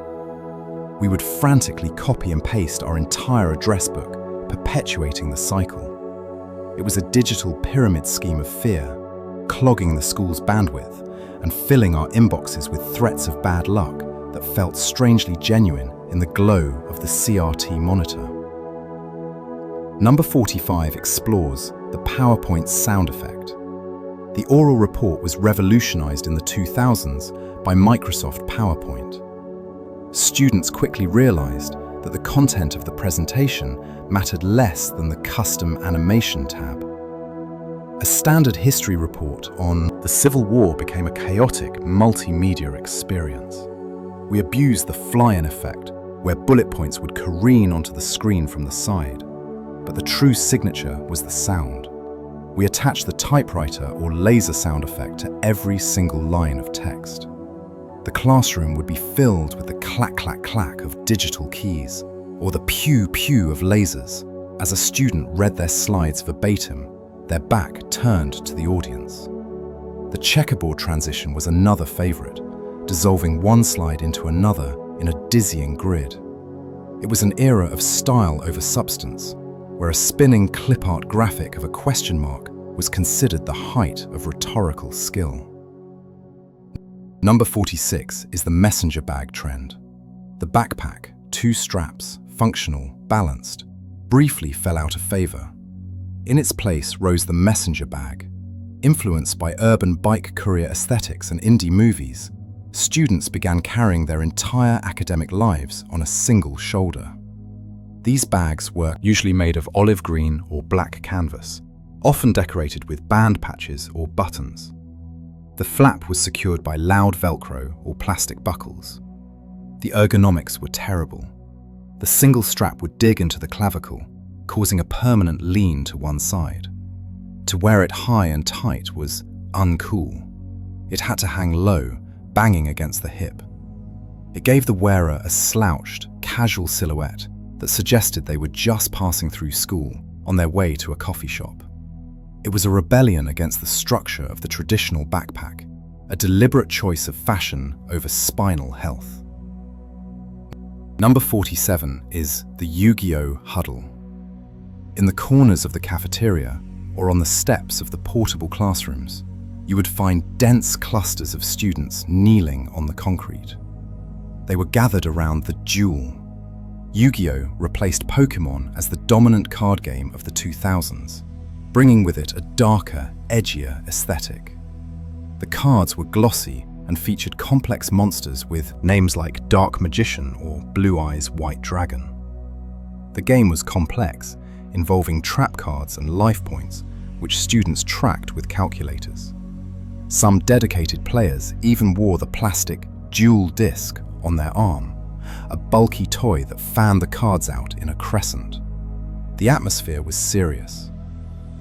We would frantically copy and paste our entire address book, perpetuating the cycle. It was a digital pyramid scheme of fear, clogging the school's bandwidth and filling our inboxes with threats of bad luck that felt strangely genuine in the glow of the CRT monitor. Number 45 explores the PowerPoint sound effect. The oral report was revolutionized in the 2000s by Microsoft PowerPoint. Students quickly realized that the content of the presentation mattered less than the custom animation tab. A standard history report on the Civil War became a chaotic multimedia experience. We abused the fly-in effect, where bullet points would careen onto the screen from the side. But the true signature was the sound. We attached the typewriter or laser sound effect to every single line of text. The classroom would be filled with the clack, clack, clack of digital keys, or the pew, pew of lasers, as a student read their slides verbatim, their back turned to the audience. The checkerboard transition was another favorite, dissolving one slide into another in a dizzying grid. It was an era of style over substance, where a spinning clip art graphic of a question mark was considered the height of rhetorical skill. Number 46 is the messenger bag trend. The backpack, 2 straps, functional, balanced, briefly fell out of favor. In its place rose the messenger bag. Influenced by urban bike courier aesthetics and indie movies, students began carrying their entire academic lives on a single shoulder. These bags were usually made of olive green or black canvas, often decorated with band patches or buttons. The flap was secured by loud Velcro or plastic buckles. The ergonomics were terrible. The single strap would dig into the clavicle, causing a permanent lean to one side. To wear it high and tight was uncool. It had to hang low, banging against the hip. It gave the wearer a slouched, casual silhouette that suggested they were just passing through school on their way to a coffee shop. It was a rebellion against the structure of the traditional backpack, a deliberate choice of fashion over spinal health. Number 47 is the Yu-Gi-Oh! Huddle. In the corners of the cafeteria or on the steps of the portable classrooms, you would find dense clusters of students kneeling on the concrete. They were gathered around the duel. Yu-Gi-Oh! Replaced Pokémon as the dominant card game of the 2000s, bringing with it a darker, edgier aesthetic. The cards were glossy and featured complex monsters with names like Dark Magician or Blue Eyes White Dragon. The game was complex, involving trap cards and life points, which students tracked with calculators. Some dedicated players even wore the plastic dual disc on their arm, a bulky toy that fanned the cards out in a crescent. The atmosphere was serious.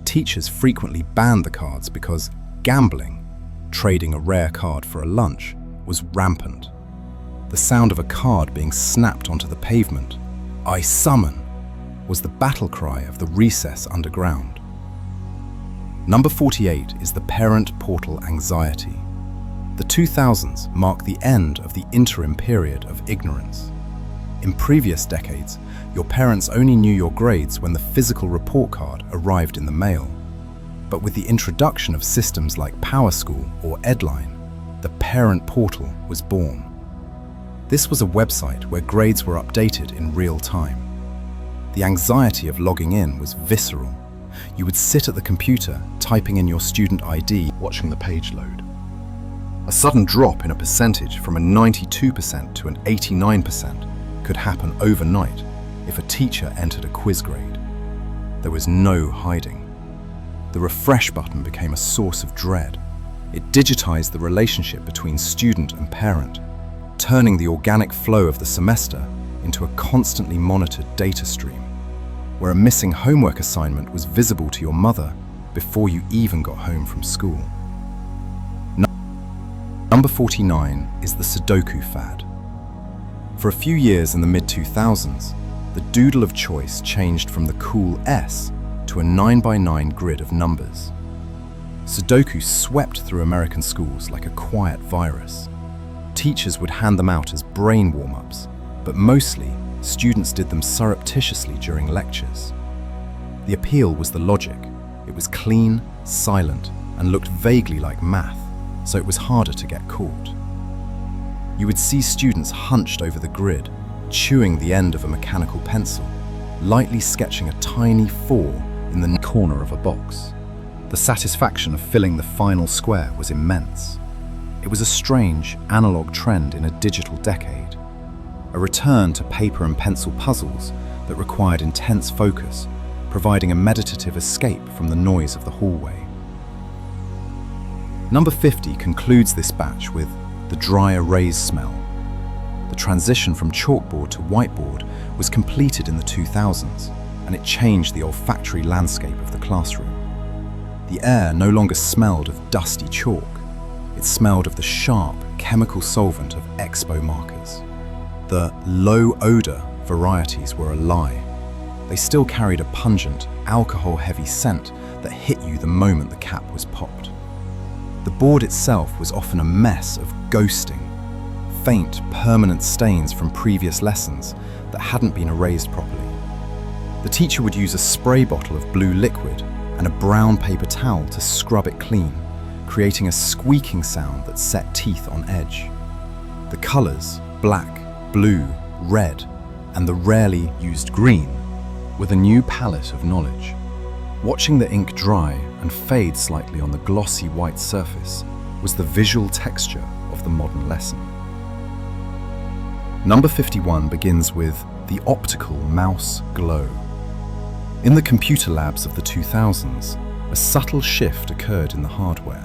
Teachers frequently banned the cards because gambling, trading a rare card for a lunch, was rampant. The sound of a card being snapped onto the pavement, "I summon," was the battle cry of the recess underground. Number 48 is the parent portal anxiety. The 2000s marked the end of the interim period of ignorance. In previous decades, your parents only knew your grades when the physical report card arrived in the mail. But with the introduction of systems like PowerSchool or Edline, the parent portal was born. This was a website where grades were updated in real time. The anxiety of logging in was visceral. You would sit at the computer, typing in your student ID, watching the page load. A sudden drop in a percentage from a 92% to an 89% could happen overnight if a teacher entered a quiz grade. There was no hiding. The refresh button became a source of dread. It digitized the relationship between student and parent, turning the organic flow of the semester into a constantly monitored data stream, where a missing homework assignment was visible to your mother before you even got home from school. Number 49 is the Sudoku fad. For a few years in the mid-2000s, the doodle of choice changed from the cool S to a 9x9 grid of numbers. Sudoku swept through American schools like a quiet virus. Teachers would hand them out as brain warm-ups, but mostly, students did them surreptitiously during lectures. The appeal was the logic. It was clean, silent, and looked vaguely like math, so it was harder to get caught. You would see students hunched over the grid, chewing the end of a mechanical pencil, lightly sketching a tiny 4 in the corner of a box. The satisfaction of filling the final square was immense. It was a strange, analog trend in a digital decade, a return to paper and pencil puzzles that required intense focus, providing a meditative escape from the noise of the hallway. Number 50 concludes this batch with the dry erase smell. The transition from chalkboard to whiteboard was completed in the 2000s, and it changed the olfactory landscape of the classroom. The air no longer smelled of dusty chalk. It smelled of the sharp, chemical solvent of expo markers. The low-odor varieties were a lie. They still carried a pungent, alcohol-heavy scent that hit you the moment the cap was popped. The board itself was often a mess of ghosting, faint, permanent stains from previous lessons that hadn't been erased properly. The teacher would use a spray bottle of blue liquid and a brown paper towel to scrub it clean, creating a squeaking sound that set teeth on edge. The colors, black, blue, red, and the rarely used green, were the new palette of knowledge. Watching the ink dry and fade slightly on the glossy white surface was the visual texture of the modern lesson. Number 51 begins with the optical mouse glow. In the computer labs of the 2000s, a subtle shift occurred in the hardware.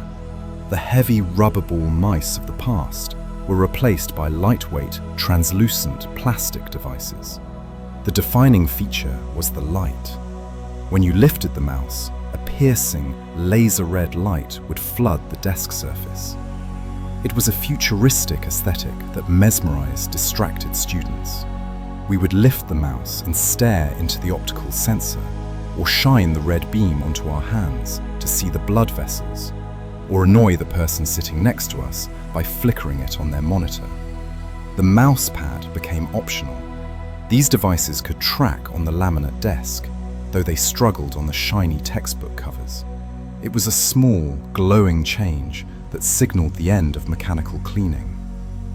The heavy rubber ball mice of the past were replaced by lightweight, translucent plastic devices. The defining feature was the light. When you lifted the mouse, a piercing, laser-red light would flood the desk surface. It was a futuristic aesthetic that mesmerized distracted students. We would lift the mouse and stare into the optical sensor, or shine the red beam onto our hands to see the blood vessels, or annoy the person sitting next to us by flickering it on their monitor. The mouse pad became optional. These devices could track on the laminate desk, though they struggled on the shiny textbook covers. It was a small, glowing change that signaled the end of mechanical cleaning.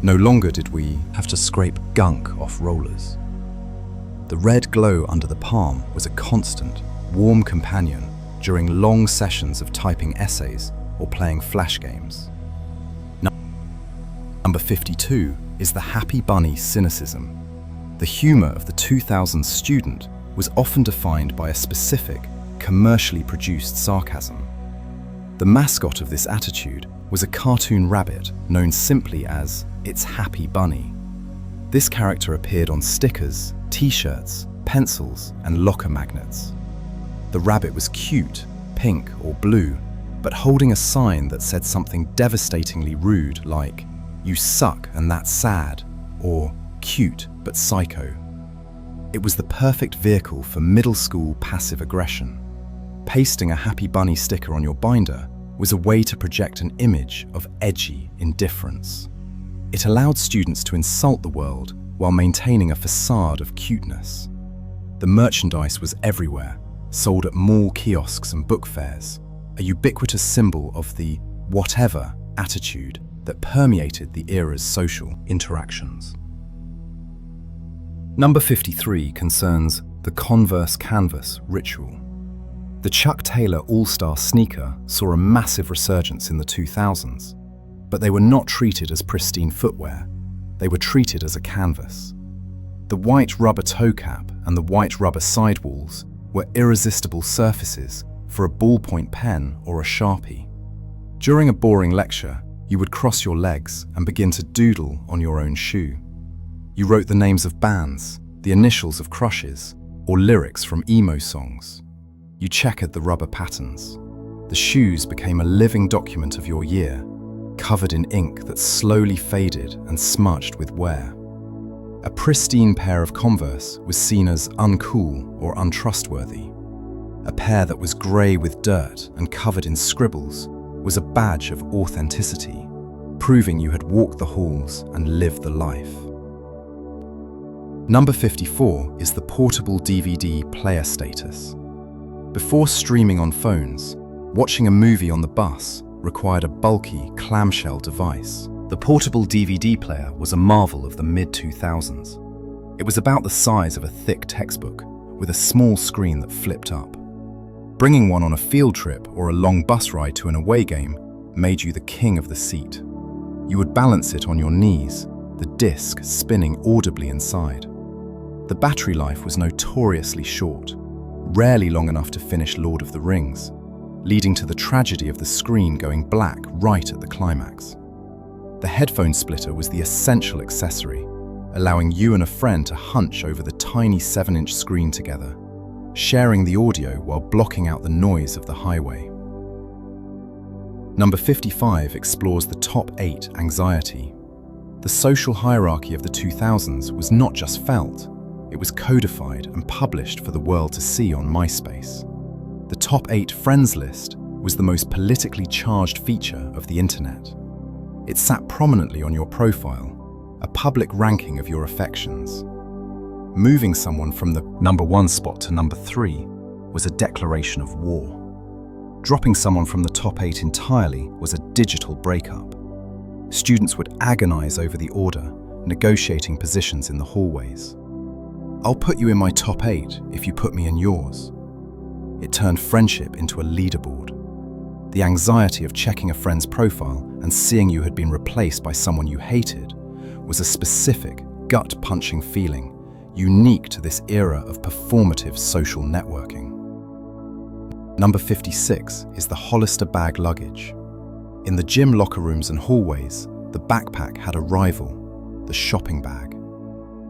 No longer did we have to scrape gunk off rollers. The red glow under the palm was a constant, warm companion during long sessions of typing essays or playing flash games. Number 52 is the happy bunny cynicism. The humor of the 2000s student was often defined by a specific, commercially produced sarcasm. The mascot of this attitude was a cartoon rabbit known simply as It's Happy Bunny. This character appeared on stickers, t-shirts, pencils, and locker magnets. The rabbit was cute, pink or blue, but holding a sign that said something devastatingly rude like, "You suck and that's sad," or "cute but psycho." It was the perfect vehicle for middle school passive aggression. Pasting a Happy Bunny sticker on your binder was a way to project an image of edgy indifference. It allowed students to insult the world while maintaining a facade of cuteness. The merchandise was everywhere, sold at mall kiosks and book fairs, a ubiquitous symbol of the whatever attitude that permeated the era's social interactions. Number 53 concerns the Converse canvas ritual. The Chuck Taylor All-Star sneaker saw a massive resurgence in the 2000s, but they were not treated as pristine footwear. They were treated as a canvas. The white rubber toe cap and the white rubber sidewalls were irresistible surfaces for a ballpoint pen or a Sharpie. During a boring lecture, you would cross your legs and begin to doodle on your own shoe. You wrote the names of bands, the initials of crushes, or lyrics from emo songs. You checkered the rubber patterns. The shoes became a living document of your year, covered in ink that slowly faded and smudged with wear. A pristine pair of Converse was seen as uncool or untrustworthy. A pair that was grey with dirt and covered in scribbles was a badge of authenticity, proving you had walked the halls and lived the life. Number 54 is the portable DVD player status. Before streaming on phones, watching a movie on the bus required a bulky, clamshell device. The portable DVD player was a marvel of the mid-2000s. It was about the size of a thick textbook, with a small screen that flipped up. Bringing one on a field trip or a long bus ride to an away game made you the king of the seat. You would balance it on your knees, the disc spinning audibly inside. The battery life was notoriously short, rarely long enough to finish Lord of the Rings, leading to the tragedy of the screen going black right at the climax. The headphone splitter was the essential accessory, allowing you and a friend to hunch over the tiny 7-inch screen together, sharing the audio while blocking out the noise of the highway. Number 55 explores the top 8 anxiety. The social hierarchy of the 2000s was not just felt, it was codified and published for the world to see on MySpace. The top 8 friends list was the most politically charged feature of the internet. It sat prominently on your profile, a public ranking of your affections. Moving someone from the number 1 spot to number 3 was a declaration of war. Dropping someone from the top 8 entirely was a digital breakup. Students would agonize over the order, negotiating positions in the hallways. "I'll put you in my top 8 if you put me in yours." It turned friendship into a leaderboard. The anxiety of checking a friend's profile and seeing you had been replaced by someone you hated was a specific, gut-punching feeling unique to this era of performative social networking. Number 56 is the Hollister bag luggage. In the gym locker rooms and hallways, the backpack had a rival, the shopping bag.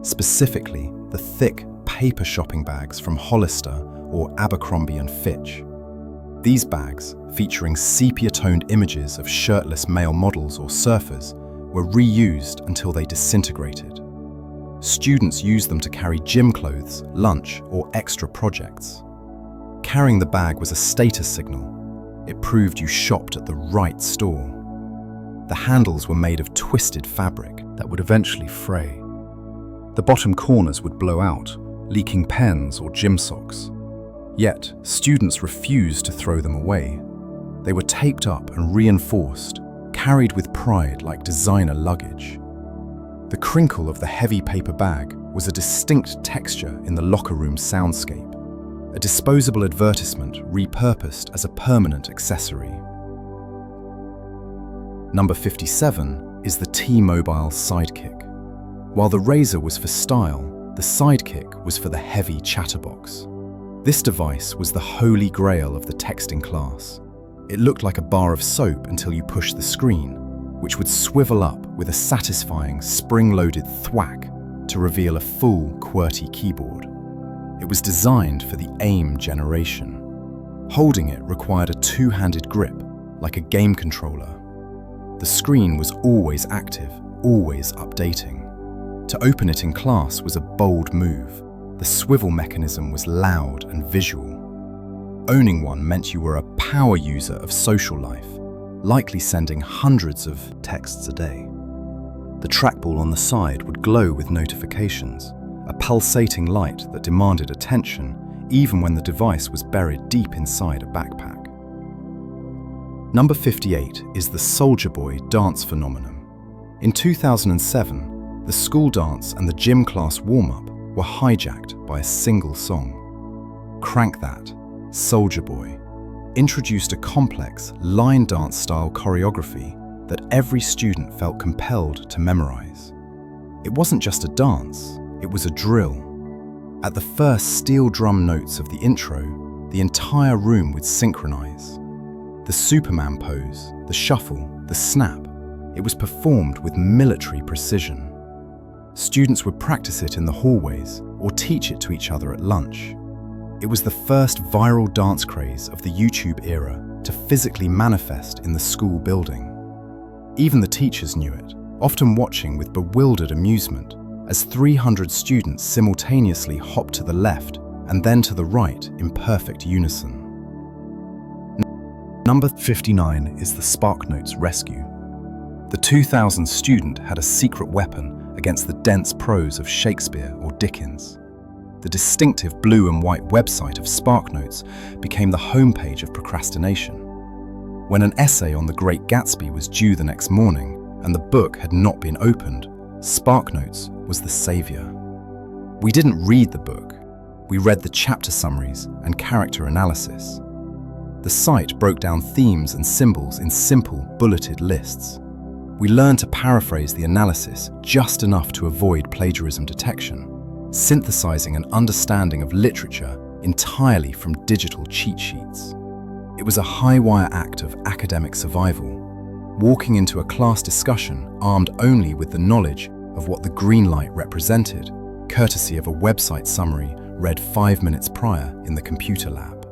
Specifically, the thick paper shopping bags from Hollister or Abercrombie and Fitch. These bags, featuring sepia-toned images of shirtless male models or surfers, were reused until they disintegrated. Students used them to carry gym clothes, lunch, or extra projects. Carrying the bag was a status signal. It proved you shopped at the right store. The handles were made of twisted fabric that would eventually fray. The bottom corners would blow out, leaking pens or gym socks. Yet, students refused to throw them away. They were taped up and reinforced, carried with pride like designer luggage. The crinkle of the heavy paper bag was a distinct texture in the locker room soundscape, a disposable advertisement repurposed as a permanent accessory. Number 57 is the T-Mobile Sidekick. While the Razr was for style, the Sidekick was for the heavy chatterbox. This device was the holy grail of the texting class. It looked like a bar of soap until you pushed the screen, which would swivel up with a satisfying spring-loaded thwack to reveal a full QWERTY keyboard. It was designed for the AIM generation. Holding it required a two-handed grip, like a game controller. The screen was always active, always updating. To open it in class was a bold move. The swivel mechanism was loud and visual. Owning one meant you were a power user of social life, likely sending hundreds of texts a day. The trackball on the side would glow with notifications, a pulsating light that demanded attention even when the device was buried deep inside a backpack. Number 58 is the Soldier Boy dance phenomenon. In 2007, the school dance and the gym class warm-up were hijacked by a single song. Crank That, Soldier Boy, introduced a complex line dance style choreography that every student felt compelled to memorize. It wasn't just a dance, it was a drill. At the first steel drum notes of the intro, the entire room would synchronize. The Superman pose, the shuffle, the snap, it was performed with military precision. Students would practice it in the hallways or teach it to each other at lunch. It was the first viral dance craze of the YouTube era to physically manifest in the school building. Even the teachers knew it, often watching with bewildered amusement as 300 students simultaneously hopped to the left and then to the right in perfect unison. Number 59 is the SparkNotes Rescue. The 2000 student had a secret weapon against the dense prose of Shakespeare or Dickens. The distinctive blue and white website of SparkNotes became the homepage of procrastination. When an essay on The Great Gatsby was due the next morning and the book had not been opened, SparkNotes was the savior. We didn't read the book, we read the chapter summaries and character analysis. The site broke down themes and symbols in simple, bulleted lists. We learned to paraphrase the analysis just enough to avoid plagiarism detection, synthesizing an understanding of literature entirely from digital cheat sheets. It was a high-wire act of academic survival, walking into a class discussion armed only with the knowledge of what the green light represented, courtesy of a website summary read 5 minutes prior in the computer lab.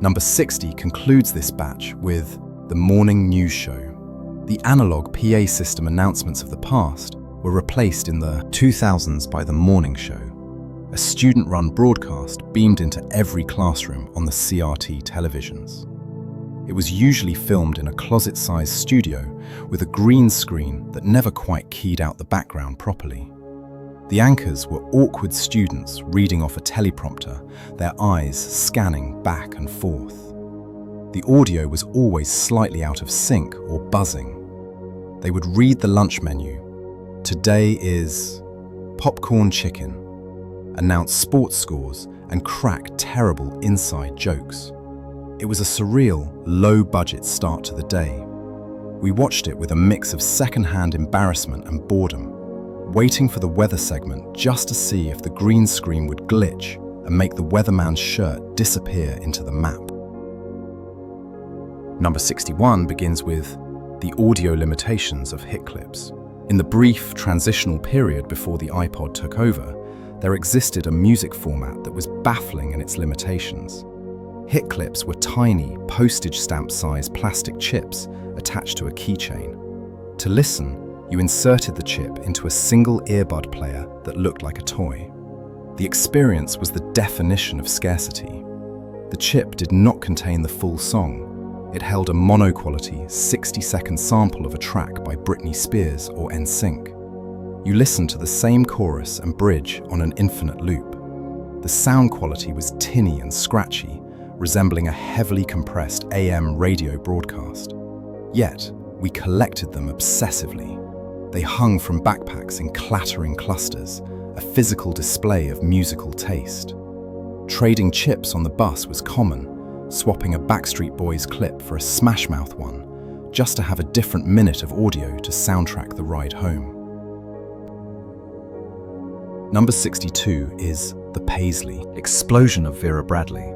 Number 60 concludes this batch with the morning news show. The analog PA system announcements of the past were replaced in the 2000s by the morning show, a student-run broadcast beamed into every classroom on the CRT televisions. It was usually filmed in a closet-sized studio with a green screen that never quite keyed out the background properly. The anchors were awkward students reading off a teleprompter, their eyes scanning back and forth. The audio was always slightly out of sync or buzzing. They would read the lunch menu. Today is popcorn chicken, announce sports scores, and crack terrible inside jokes. It was a surreal, low-budget start to the day. We watched it with a mix of second-hand embarrassment and boredom. waiting for the weather segment just to see if the green screen would glitch and make the weatherman's shirt disappear into the map. Number 61 begins with the audio limitations of hit clips. In the brief transitional period before the iPod took over, there existed a music format that was baffling in its limitations. Hit clips were tiny, postage stamp-sized plastic chips attached to a keychain. To listen, you inserted the chip into a single earbud player that looked like a toy. The experience was the definition of scarcity. The chip did not contain the full song. It held a mono-quality 60-second sample of a track by Britney Spears or NSYNC. You listened to the same chorus and bridge on an infinite loop. The sound quality was tinny and scratchy, resembling a heavily compressed AM radio broadcast. Yet, we collected them obsessively. They hung from backpacks in clattering clusters, a physical display of musical taste. Trading chips on the bus was common, swapping a Backstreet Boys clip for a Smash Mouth one, just to have a different minute of audio to soundtrack the ride home. Number 62 is the Paisley, explosion of Vera Bradley.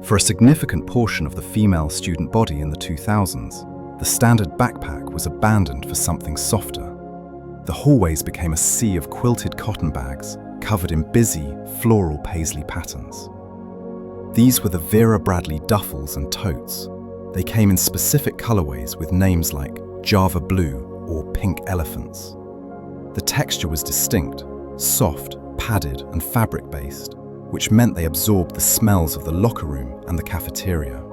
For a significant portion of the female student body in the 2000s, the standard backpack was abandoned for something softer. The hallways became a sea of quilted cotton bags covered in busy, floral paisley patterns. These were the Vera Bradley duffels and totes. They came in specific colorways with names like Java Blue or Pink Elephants. The texture was distinct, soft, padded, and fabric-based, which meant they absorbed the smells of the locker room and the cafeteria.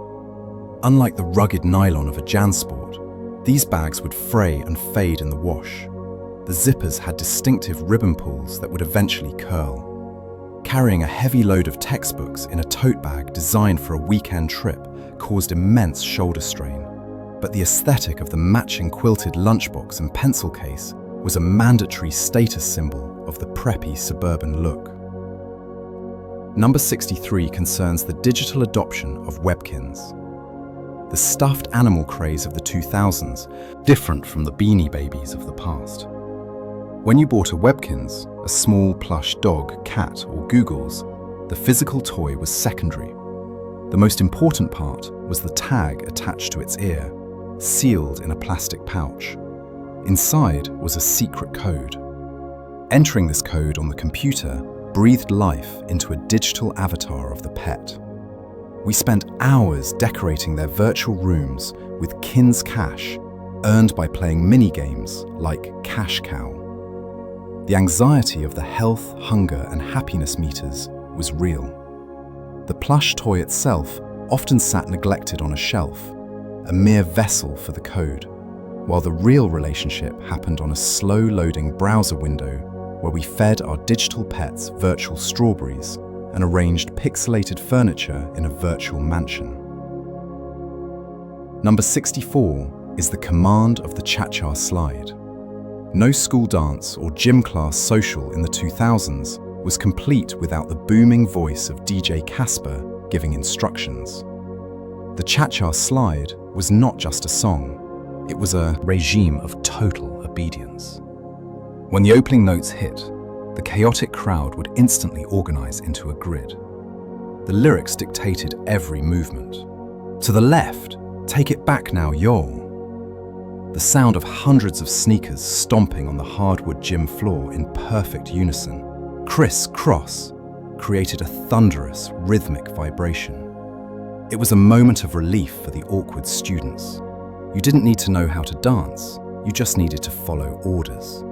Unlike the rugged nylon of a JanSport, these bags would fray and fade in the wash. The zippers had distinctive ribbon pulls that would eventually curl. Carrying a heavy load of textbooks in a tote bag designed for a weekend trip caused immense shoulder strain, but the aesthetic of the matching quilted lunchbox and pencil case was a mandatory status symbol of the preppy suburban look. Number 63 concerns the digital adoption of Webkins. The stuffed animal craze of the 2000s, different from the Beanie Babies of the past. When you bought a Webkins, a small plush dog, cat, or Googles, the physical toy was secondary. The most important part was the tag attached to its ear, sealed in a plastic pouch. Inside was a secret code. Entering this code on the computer breathed life into a digital avatar of the pet. We spent hours decorating their virtual rooms with Kins Cash, earned by playing mini-games like Cash Cow. The anxiety of the health, hunger, and happiness meters was real. The plush toy itself often sat neglected on a shelf, a mere vessel for the code, while the real relationship happened on a slow-loading browser window where we fed our digital pets virtual strawberries and arranged pixelated furniture in a virtual mansion. Number 64 is the command of the cha-cha slide. No school dance or gym class social in the 2000s was complete without the booming voice of DJ Casper giving instructions. The cha-cha slide was not just a song, it was a regime of total obedience. When the opening notes hit, the chaotic crowd would instantly organize into a grid. The lyrics dictated every movement. To the left, take it back now, yo. The sound of hundreds of sneakers stomping on the hardwood gym floor in perfect unison, criss-cross, created a thunderous, rhythmic vibration. It was a moment of relief for the awkward students. You didn't need to know how to dance, you just needed to follow orders.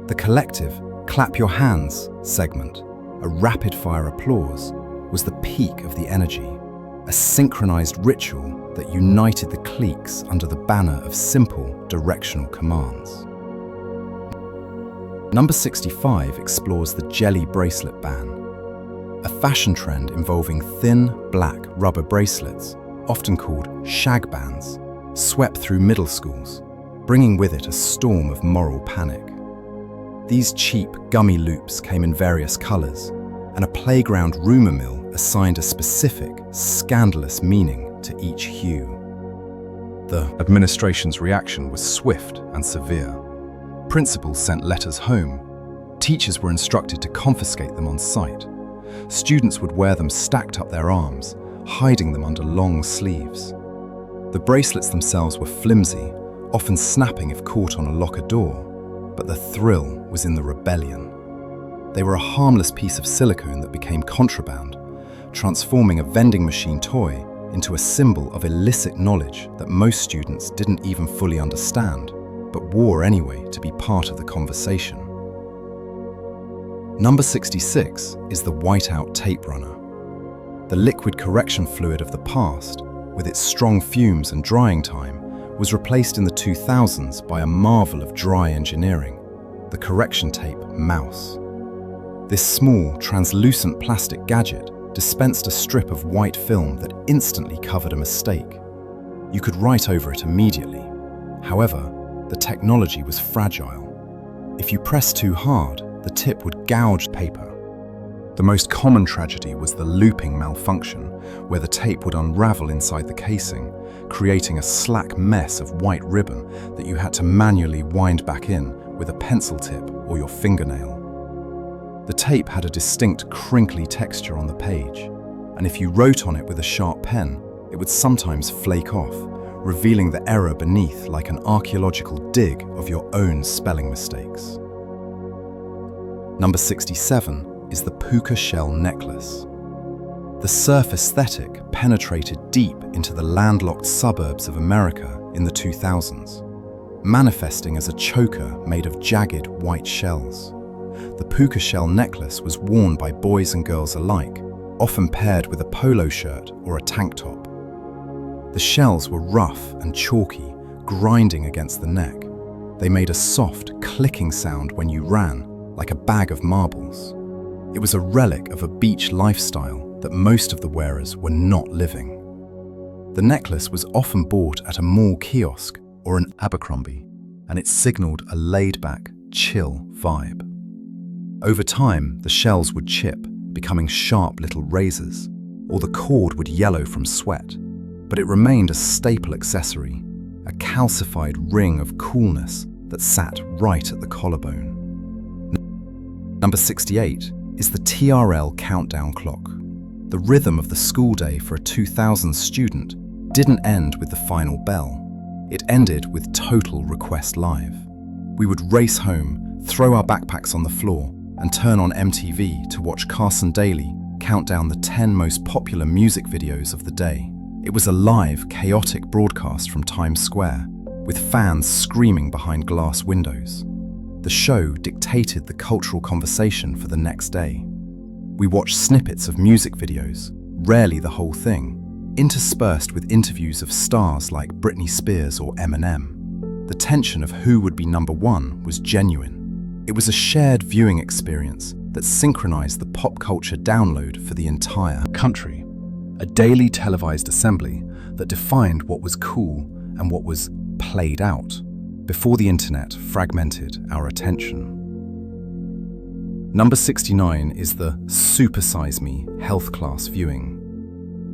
The collective Clap Your Hands segment, a rapid-fire applause, was the peak of the energy, a synchronized ritual that united the cliques under the banner of simple directional commands. Number 65 explores the jelly bracelet ban, a fashion trend involving thin, black rubber bracelets, often called shag bands, swept through middle schools, bringing with it a storm of moral panic. These cheap, gummy loops came in various colors, and a playground rumor mill assigned a specific, scandalous meaning to each hue. The administration's reaction was swift and severe. Principals sent letters home. Teachers were instructed to confiscate them on sight. Students would wear them stacked up their arms, hiding them under long sleeves. The bracelets themselves were flimsy, often snapping if caught on a locker door, but the thrill was in the rebellion. They were a harmless piece of silicone that became contraband, transforming a vending machine toy into a symbol of illicit knowledge that most students didn't even fully understand, but wore anyway to be part of the conversation. Number 66 is the whiteout tape runner. The liquid correction fluid of the past, with its strong fumes and drying time, was replaced in the 2000s by a marvel of dry engineering, the correction tape mouse. This small, translucent plastic gadget dispensed a strip of white film that instantly covered a mistake. You could write over it immediately. However, the technology was fragile. If you pressed too hard, the tip would gouge paper. The most common tragedy was the looping malfunction, where the tape would unravel inside the casing, creating a slack mess of white ribbon that you had to manually wind back in with a pencil tip or your fingernail. The tape had a distinct crinkly texture on the page, and if you wrote on it with a sharp pen, it would sometimes flake off, revealing the error beneath like an archaeological dig of your own spelling mistakes. Number 67 is the puka shell necklace. The surf aesthetic penetrated deep into the landlocked suburbs of America in the 2000s, manifesting as a choker made of jagged white shells. The puka shell necklace was worn by boys and girls alike, often paired with a polo shirt or a tank top. The shells were rough and chalky, grinding against the neck. They made a soft, clicking sound when you ran, like a bag of marbles. It was a relic of a beach lifestyle that most of the wearers were not living. The necklace was often bought at a mall kiosk or an Abercrombie, and it signaled a laid-back, chill vibe. Over time, the shells would chip, becoming sharp little razors, or the cord would yellow from sweat, but it remained a staple accessory, a calcified ring of coolness that sat right at the collarbone. Number 68 is the TRL countdown clock. The rhythm of the school day for a 2000 student didn't end with the final bell. It ended with Total Request Live. We would race home, throw our backpacks on the floor, and turn on MTV to watch Carson Daly count down the 10 most popular music videos of the day. It was a live, chaotic broadcast from Times Square, with fans screaming behind glass windows. The show dictated the cultural conversation for the next day. We watched snippets of music videos, rarely the whole thing, interspersed with interviews of stars like Britney Spears or Eminem. The tension of who would be number one was genuine. It was a shared viewing experience that synchronized the pop culture download for the entire country. A daily televised assembly that defined what was cool and what was played out, before the internet fragmented our attention. Number 69 is the Supersize Me health class viewing.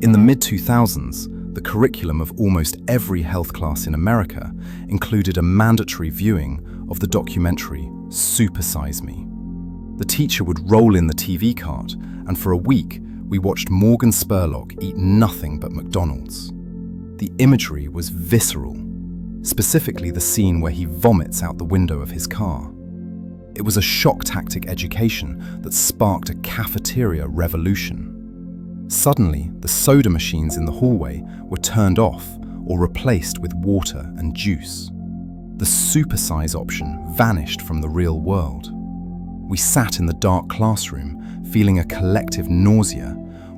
In the mid-2000s, the curriculum of almost every health class in America included a mandatory viewing of the documentary Supersize Me. The teacher would roll in the TV cart, and for a week, we watched Morgan Spurlock eat nothing but McDonald's. The imagery was visceral, specifically the scene where he vomits out the window of his car. It was a shock tactic education that sparked a cafeteria revolution. Suddenly, the soda machines in the hallway were turned off or replaced with water and juice. The supersize option vanished from the real world. We sat in the dark classroom, feeling a collective nausea,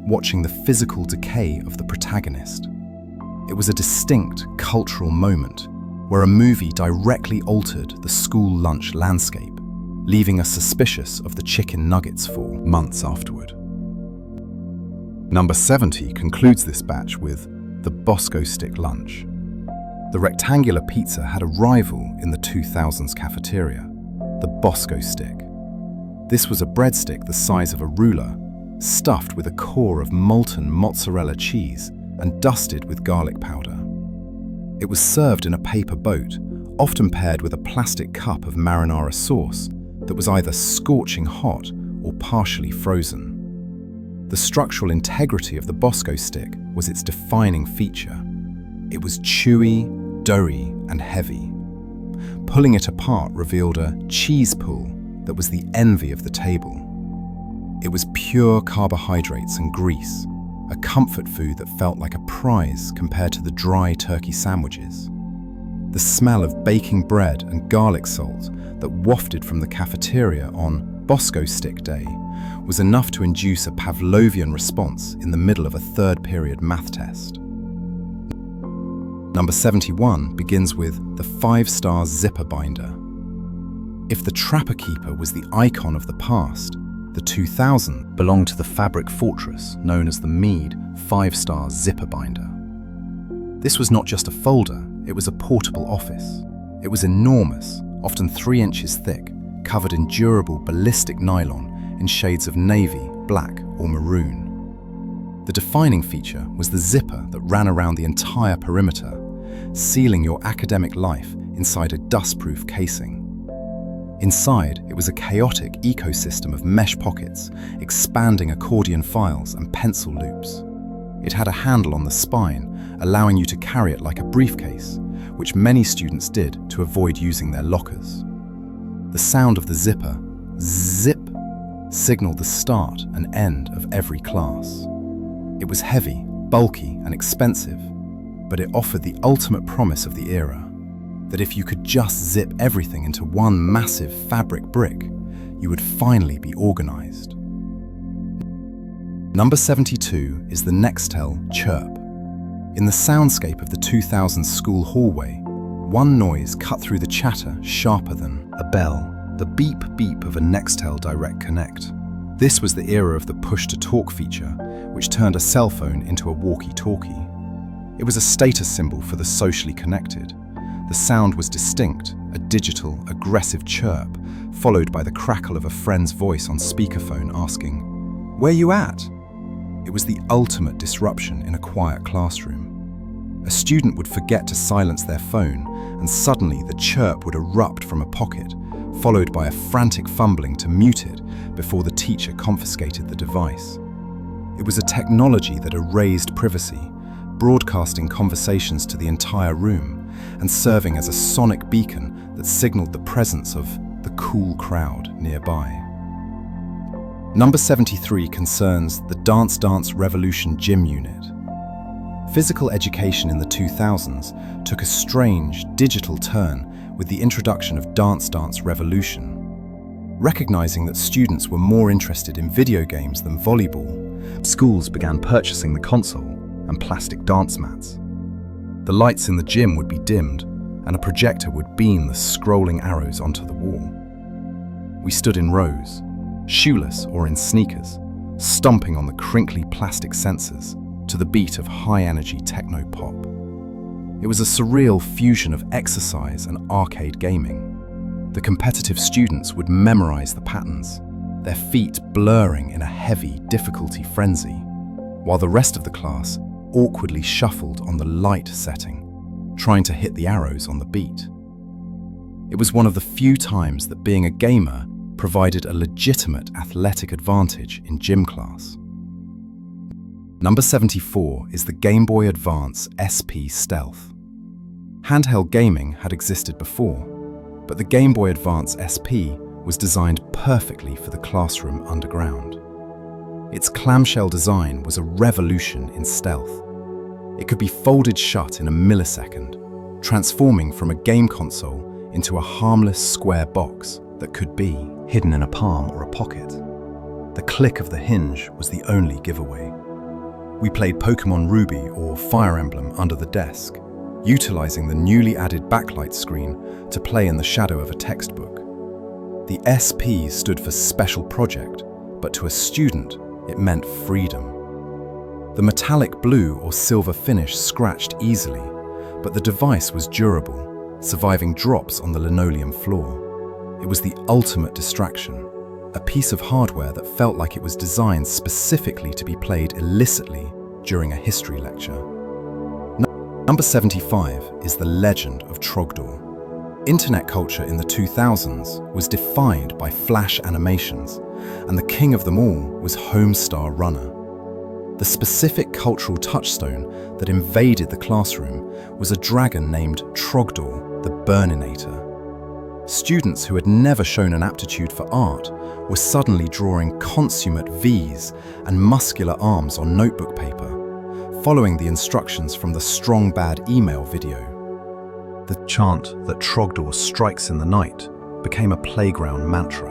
watching the physical decay of the protagonist. It was a distinct cultural moment where a movie directly altered the school lunch landscape, leaving us suspicious of the chicken nuggets for months afterward. Number 70 concludes this batch with the Bosco Stick lunch. The rectangular pizza had a rival in the 2000s cafeteria, the Bosco Stick. This was a breadstick the size of a ruler, stuffed with a core of molten mozzarella cheese and dusted with garlic powder. It was served in a paper boat, often paired with a plastic cup of marinara sauce that was either scorching hot or partially frozen. The structural integrity of the Bosco stick was its defining feature. It was chewy, doughy, and heavy. Pulling it apart revealed a cheese pull that was the envy of the table. It was pure carbohydrates and grease, a comfort food that felt like a prize compared to the dry turkey sandwiches. The smell of baking bread and garlic salt that wafted from the cafeteria on Bosco Stick Day was enough to induce a Pavlovian response in the middle of a third-period math test. Number 71 begins with the 5-star zipper binder. If the Trapper Keeper was the icon of the past, the 2000 belonged to the fabric fortress known as the Mead 5-star zipper binder. This was not just a folder, it was a portable office. It was enormous, often 3 inches thick, covered in durable ballistic nylon in shades of navy, black, or maroon. The defining feature was the zipper that ran around the entire perimeter, sealing your academic life inside a dustproof casing. Inside, it was a chaotic ecosystem of mesh pockets, expanding accordion files and pencil loops. It had a handle on the spine, allowing you to carry it like a briefcase, which many students did to avoid using their lockers. The sound of the zipper, zip, signaled the start and end of every class. It was heavy, bulky, and expensive, but it offered the ultimate promise of the era, that if you could just zip everything into one massive fabric brick, you would finally be organized. Number 72 is the Nextel Chirp. In the soundscape of the 2000 school hallway, one noise cut through the chatter sharper than a bell, the beep-beep of a Nextel Direct Connect. This was the era of the push-to-talk feature, which turned a cell phone into a walkie-talkie. It was a status symbol for the socially connected. The sound was distinct, a digital, aggressive chirp, followed by the crackle of a friend's voice on speakerphone asking, "Where you at?" It was the ultimate disruption in a quiet classroom. A student would forget to silence their phone, and suddenly the chirp would erupt from a pocket, followed by a frantic fumbling to mute it before the teacher confiscated the device. It was a technology that erased privacy, broadcasting conversations to the entire room, and serving as a sonic beacon that signaled the presence of the cool crowd nearby. Number 73 concerns the Dance Dance Revolution gym unit. Physical education in the 2000s took a strange, digital turn with the introduction of Dance Dance Revolution. Recognizing that students were more interested in video games than volleyball, schools began purchasing the console and plastic dance mats. The lights in the gym would be dimmed, and a projector would beam the scrolling arrows onto the wall. We stood in rows, shoeless or in sneakers, stomping on the crinkly plastic sensors to the beat of high-energy techno-pop. It was a surreal fusion of exercise and arcade gaming. The competitive students would memorize the patterns, their feet blurring in a heavy difficulty frenzy, while the rest of the class awkwardly shuffled on the light setting, trying to hit the arrows on the beat. It was one of the few times that being a gamer provided a legitimate athletic advantage in gym class. Number 74 is the Game Boy Advance SP Stealth. Handheld gaming had existed before, but the Game Boy Advance SP was designed perfectly for the classroom underground. Its clamshell design was a revolution in stealth. It could be folded shut in a millisecond, transforming from a game console into a harmless square box that could be hidden in a palm or a pocket. The click of the hinge was the only giveaway. We played Pokemon Ruby or Fire Emblem under the desk, utilizing the newly added backlight screen to play in the shadow of a textbook. The SP stood for Special Project, but to a student, it meant freedom. The metallic blue or silver finish scratched easily, but the device was durable, surviving drops on the linoleum floor. It was the ultimate distraction, a piece of hardware that felt like it was designed specifically to be played illicitly during a history lecture. Number 75 is the legend of Trogdor. Internet culture in the 2000s was defined by flash animations, and the king of them all was Homestar Runner. The specific cultural touchstone that invaded the classroom was a dragon named Trogdor, the Burninator. Students who had never shown an aptitude for art were suddenly drawing consummate V's and muscular arms on notebook paper, following the instructions from the Strong Bad email video. The chant that Trogdor strikes in the night became a playground mantra.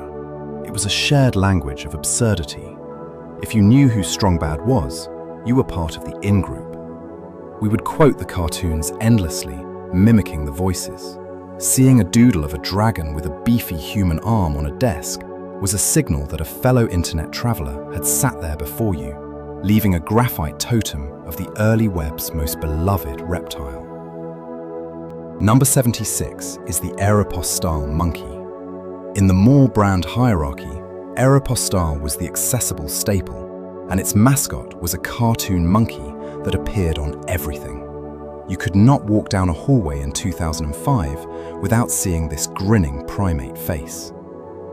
It was a shared language of absurdity. If you knew who Strong Bad was, you were part of the in-group. We would quote the cartoons endlessly, mimicking the voices. Seeing a doodle of a dragon with a beefy human arm on a desk was a signal that a fellow internet traveler had sat there before you, leaving a graphite totem of the early web's most beloved reptile. Number 76 is the Aeropostale monkey. In the Moore brand hierarchy, Aeropostale was the accessible staple, and its mascot was a cartoon monkey that appeared on everything. You could not walk down a hallway in 2005 without seeing this grinning primate face.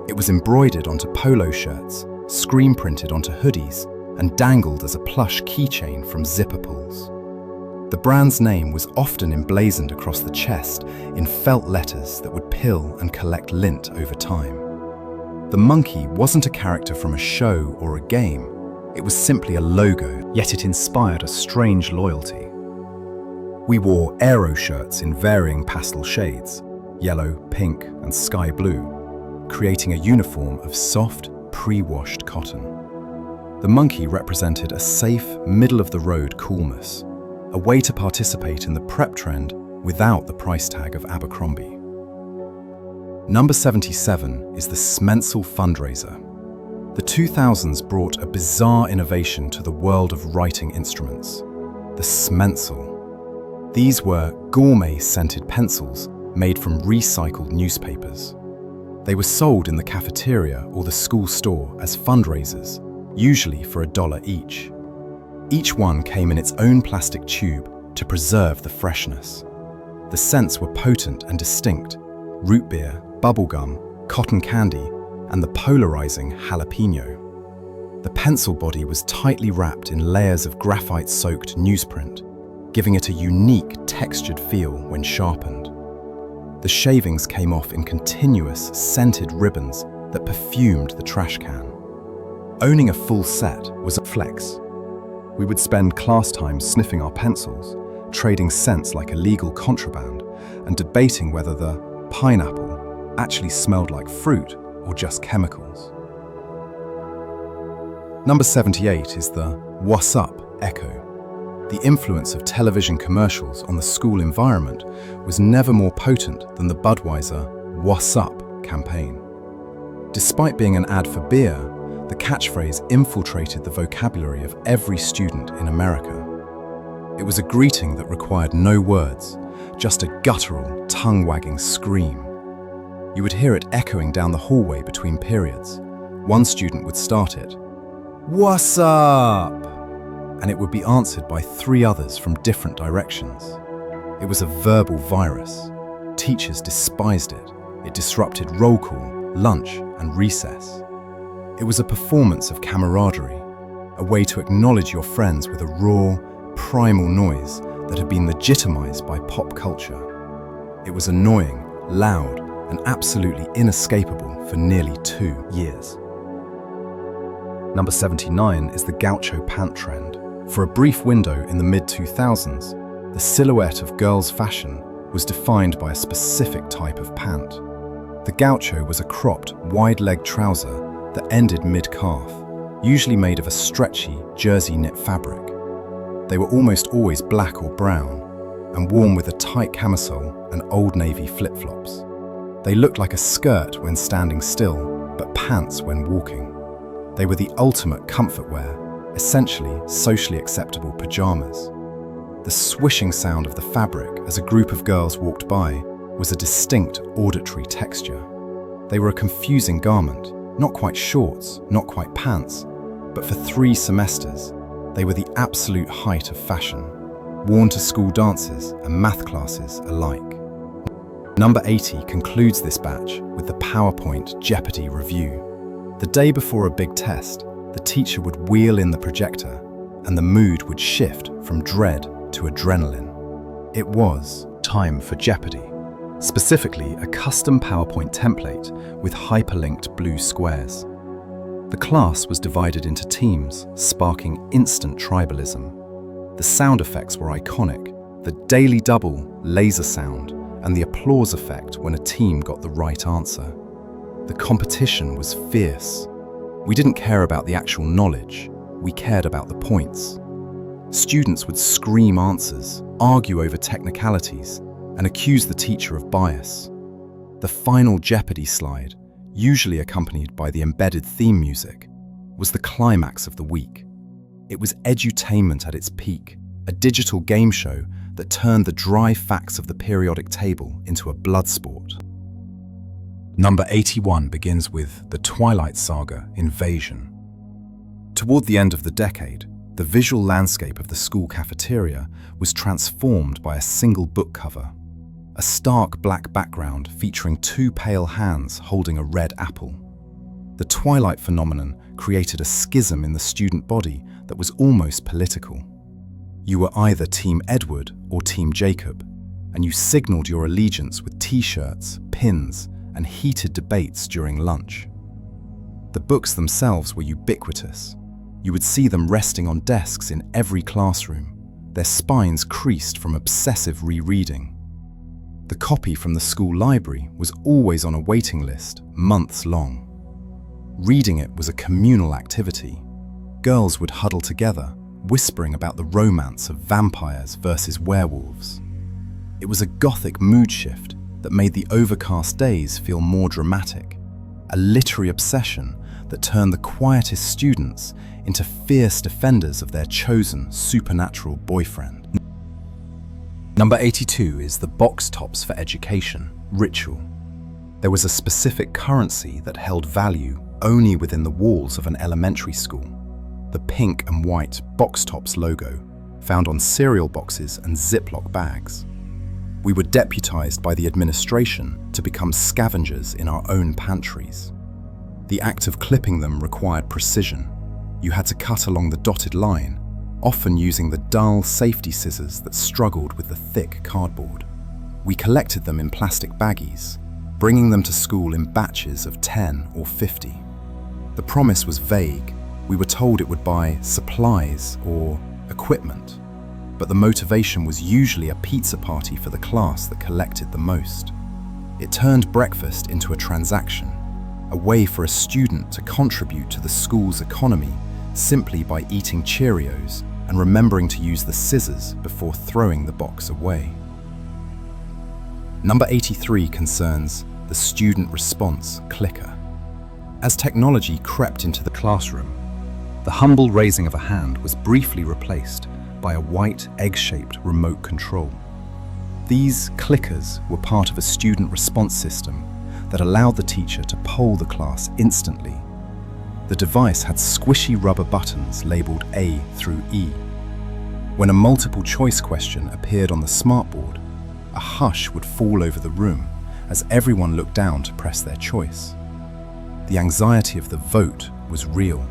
It was embroidered onto polo shirts, screen printed onto hoodies, and dangled as a plush keychain from zipper pulls. The brand's name was often emblazoned across the chest in felt letters that would pill and collect lint over time. The monkey wasn't a character from a show or a game. It was simply a logo, yet it inspired a strange loyalty. We wore aero shirts in varying pastel shades, yellow, pink, and sky blue, creating a uniform of soft, pre-washed cotton. The monkey represented a safe, middle-of-the-road coolness, a way to participate in the prep trend without the price tag of Abercrombie. Number 77 is the Smensel fundraiser. The 2000s brought a bizarre innovation to the world of writing instruments, the Smensel. These were gourmet-scented pencils made from recycled newspapers. They were sold in the cafeteria or the school store as fundraisers, usually for $1 each. Each one came in its own plastic tube to preserve the freshness. The scents were potent and distinct: root beer, bubblegum, cotton candy, and the polarizing jalapeno. The pencil body was tightly wrapped in layers of graphite-soaked newsprint, giving it a unique textured feel when sharpened. The shavings came off in continuous, scented ribbons that perfumed the trash can. Owning a full set was a flex. We would spend class time sniffing our pencils, trading scents like illegal contraband, and debating whether the pineapple actually smelled like fruit or just chemicals. Number 78 is the "What's up" echo. The influence of television commercials on the school environment was never more potent than the Budweiser "What's up" campaign. Despite being an ad for beer, the catchphrase infiltrated the vocabulary of every student in America. It was a greeting that required no words, just a guttural, tongue-wagging scream. You would hear it echoing down the hallway between periods. One student would start it, "What's up?" and it would be answered by 3 others from different directions. It was a verbal virus. Teachers despised it. It disrupted roll call, lunch, and recess. It was a performance of camaraderie, a way to acknowledge your friends with a raw, primal noise that had been legitimized by pop culture. It was annoying, loud, and absolutely inescapable for nearly 2 years. Number 79 is the gaucho pant trend. For a brief window in the mid-2000s, the silhouette of girls' fashion was defined by a specific type of pant. The gaucho was a cropped, wide-legged trouser that ended mid-calf, usually made of a stretchy, jersey-knit fabric. They were almost always black or brown, and worn with a tight camisole and Old Navy flip-flops. They looked like a skirt when standing still, but pants when walking. They were the ultimate comfort wear, essentially socially acceptable pajamas. The swishing sound of the fabric as a group of girls walked by was a distinct auditory texture. They were a confusing garment, not quite shorts, not quite pants, but for 3 semesters, they were the absolute height of fashion, worn to school dances and math classes alike. Number 80 concludes this batch with the PowerPoint Jeopardy review. The day before a big test, the teacher would wheel in the projector and the mood would shift from dread to adrenaline. It was time for Jeopardy, specifically a custom PowerPoint template with hyperlinked blue squares. The class was divided into teams, sparking instant tribalism. The sound effects were iconic: the daily double, laser sound, and the applause effect when a team got the right answer. The competition was fierce. We didn't care about the actual knowledge, we cared about the points. Students would scream answers, argue over technicalities, and accuse the teacher of bias. The final Jeopardy slide, usually accompanied by the embedded theme music, was the climax of the week. It was edutainment at its peak, a digital game show that turned the dry facts of the periodic table into a blood sport. Number 81 begins with the Twilight Saga Invasion. Toward the end of the decade, the visual landscape of the school cafeteria was transformed by a single book cover, a stark black background featuring two pale hands holding a red apple. The Twilight phenomenon created a schism in the student body that was almost political. You were either Team Edward or Team Jacob, and you signaled your allegiance with t-shirts, pins, and heated debates during lunch. The books themselves were ubiquitous. You would see them resting on desks in every classroom, their spines creased from obsessive rereading. The copy from the school library was always on a waiting list, months long. Reading it was a communal activity. Girls would huddle together, whispering about the romance of vampires versus werewolves. It was a gothic mood shift that made the overcast days feel more dramatic, a literary obsession that turned the quietest students into fierce defenders of their chosen supernatural boyfriend. Number 82 is the box tops for education, ritual. There was a specific currency that held value only within the walls of an elementary school: the pink and white box tops logo, found on cereal boxes and Ziploc bags. We were deputized by the administration to become scavengers in our own pantries. The act of clipping them required precision. You had to cut along the dotted line, often using the dull safety scissors that struggled with the thick cardboard. We collected them in plastic baggies, bringing them to school in batches of 10 or 50. The promise was vague. We were told it would buy supplies or equipment, but the motivation was usually a pizza party for the class that collected the most. It turned breakfast into a transaction, a way for a student to contribute to the school's economy simply by eating Cheerios and remembering to use the scissors before throwing the box away. Number 83 concerns the student response clicker. As technology crept into the classroom, the humble raising of a hand was briefly replaced by a white egg-shaped remote control. These clickers were part of a student response system that allowed the teacher to poll the class instantly. The device had squishy rubber buttons labeled A through E. When a multiple choice question appeared on the smartboard, a hush would fall over the room as everyone looked down to press their choice. The anxiety of the vote was real.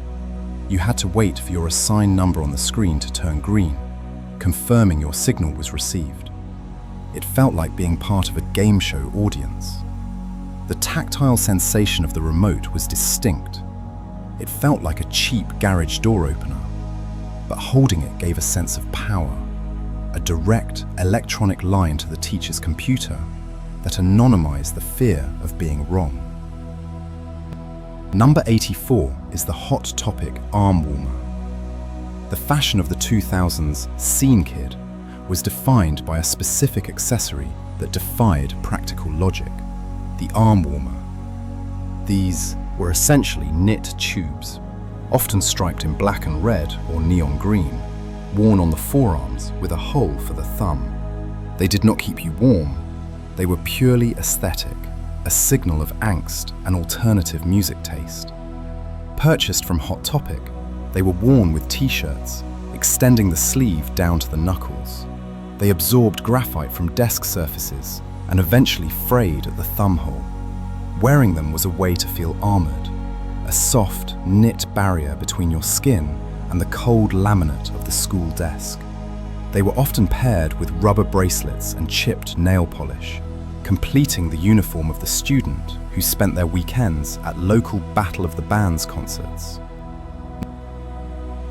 You had to wait for your assigned number on the screen to turn green, confirming your signal was received. It felt like being part of a game show audience. The tactile sensation of the remote was distinct. It felt like a cheap garage door opener, but holding it gave a sense of power, a direct electronic line to the teacher's computer that anonymized the fear of being wrong. Number 84 is the hot topic arm warmer. The fashion of the 2000s scene kid was defined by a specific accessory that defied practical logic: the arm warmer. These were essentially knit tubes, often striped in black and red or neon green, worn on the forearms with a hole for the thumb. They did not keep you warm, they were purely aesthetic, a signal of angst and alternative music taste. Purchased from Hot Topic, they were worn with t-shirts, extending the sleeve down to the knuckles. They absorbed graphite from desk surfaces, and eventually frayed at the thumb hole. Wearing them was a way to feel armored, a soft, knit barrier between your skin and the cold laminate of the school desk. They were often paired with rubber bracelets and chipped nail polish, completing the uniform of the student who spent their weekends at local Battle of the Bands concerts.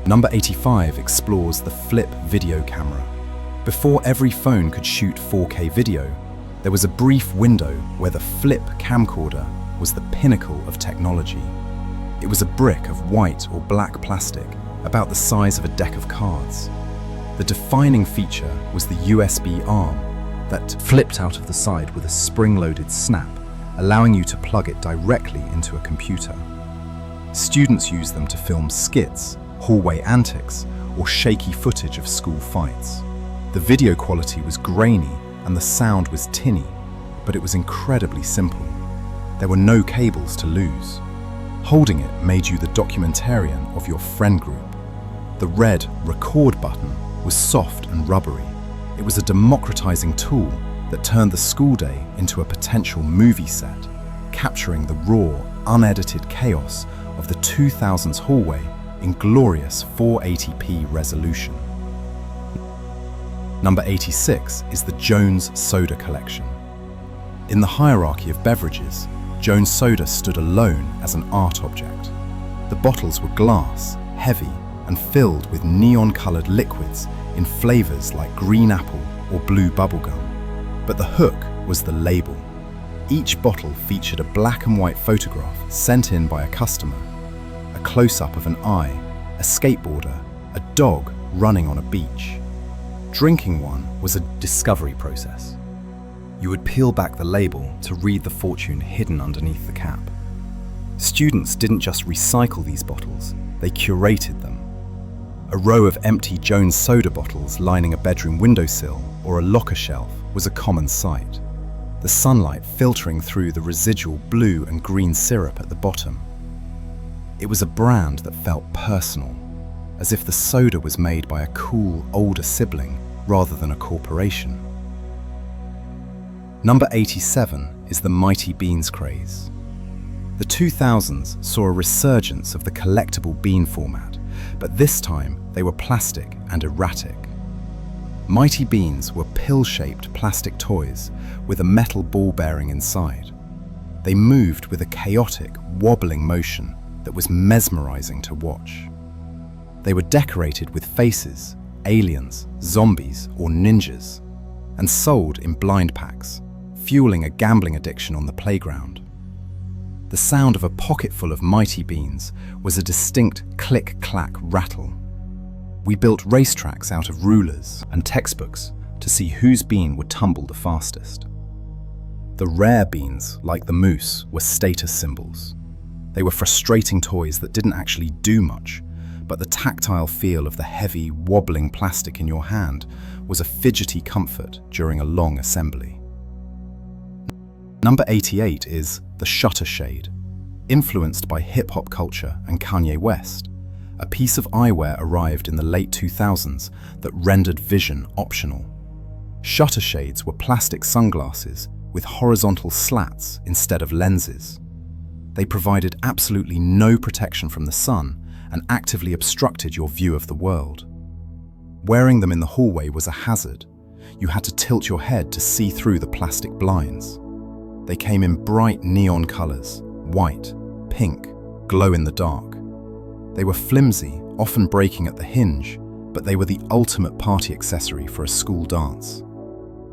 Number 85 explores the flip video camera. Before every phone could shoot 4K video, there was a brief window where the flip camcorder was the pinnacle of technology. It was a brick of white or black plastic, about the size of a deck of cards. The defining feature was the USB arm that flipped out of the side with a spring-loaded snap, allowing you to plug it directly into a computer. Students used them to film skits, hallway antics, or shaky footage of school fights. The video quality was grainy and the sound was tinny, but it was incredibly simple. There were no cables to lose. Holding it made you the documentarian of your friend group. The red record button was soft and rubbery. It was a democratizing tool that turned the school day into a potential movie set, capturing the raw, unedited chaos of the 2000s hallway in glorious 480p resolution. Number 86 is the Jones Soda collection. In the hierarchy of beverages, Jones Soda stood alone as an art object. The bottles were glass, heavy, and filled with neon-colored liquids in flavors like green apple or blue bubblegum. But the hook was the label. Each bottle featured a black and white photograph sent in by a customer, a close-up of an eye, a skateboarder, a dog running on a beach. Drinking one was a discovery process. You would peel back the label to read the fortune hidden underneath the cap. Students didn't just recycle these bottles, they curated them. A row of empty Jones Soda bottles lining a bedroom windowsill or a locker shelf was a common sight, the sunlight filtering through the residual blue and green syrup at the bottom. It was a brand that felt personal, as if the soda was made by a cool, older sibling rather than a corporation. Number 87 is the Mighty Beans craze. The 2000s saw a resurgence of the collectible bean format, but this time they were plastic and erratic. Mighty Beans were pill-shaped plastic toys with a metal ball bearing inside. They moved with a chaotic, wobbling motion that was mesmerizing to watch. They were decorated with faces, aliens, zombies, or ninjas, and sold in blind packs, fueling a gambling addiction on the playground. The sound of a pocketful of Mighty Beans was a distinct click-clack rattle. We built racetracks out of rulers and textbooks to see whose bean would tumble the fastest. The rare beans, like the moose, were status symbols. They were frustrating toys that didn't actually do much, but the tactile feel of the heavy, wobbling plastic in your hand was a fidgety comfort during a long assembly. Number 88 is the Shutter Shade. Influenced by hip-hop culture and Kanye West, a piece of eyewear arrived in the late 2000s that rendered vision optional. Shutter shades were plastic sunglasses with horizontal slats instead of lenses. They provided absolutely no protection from the sun and actively obstructed your view of the world. Wearing them in the hallway was a hazard. You had to tilt your head to see through the plastic blinds. They came in bright neon colors, white, pink, glow in the dark. They were flimsy, often breaking at the hinge, but they were the ultimate party accessory for a school dance.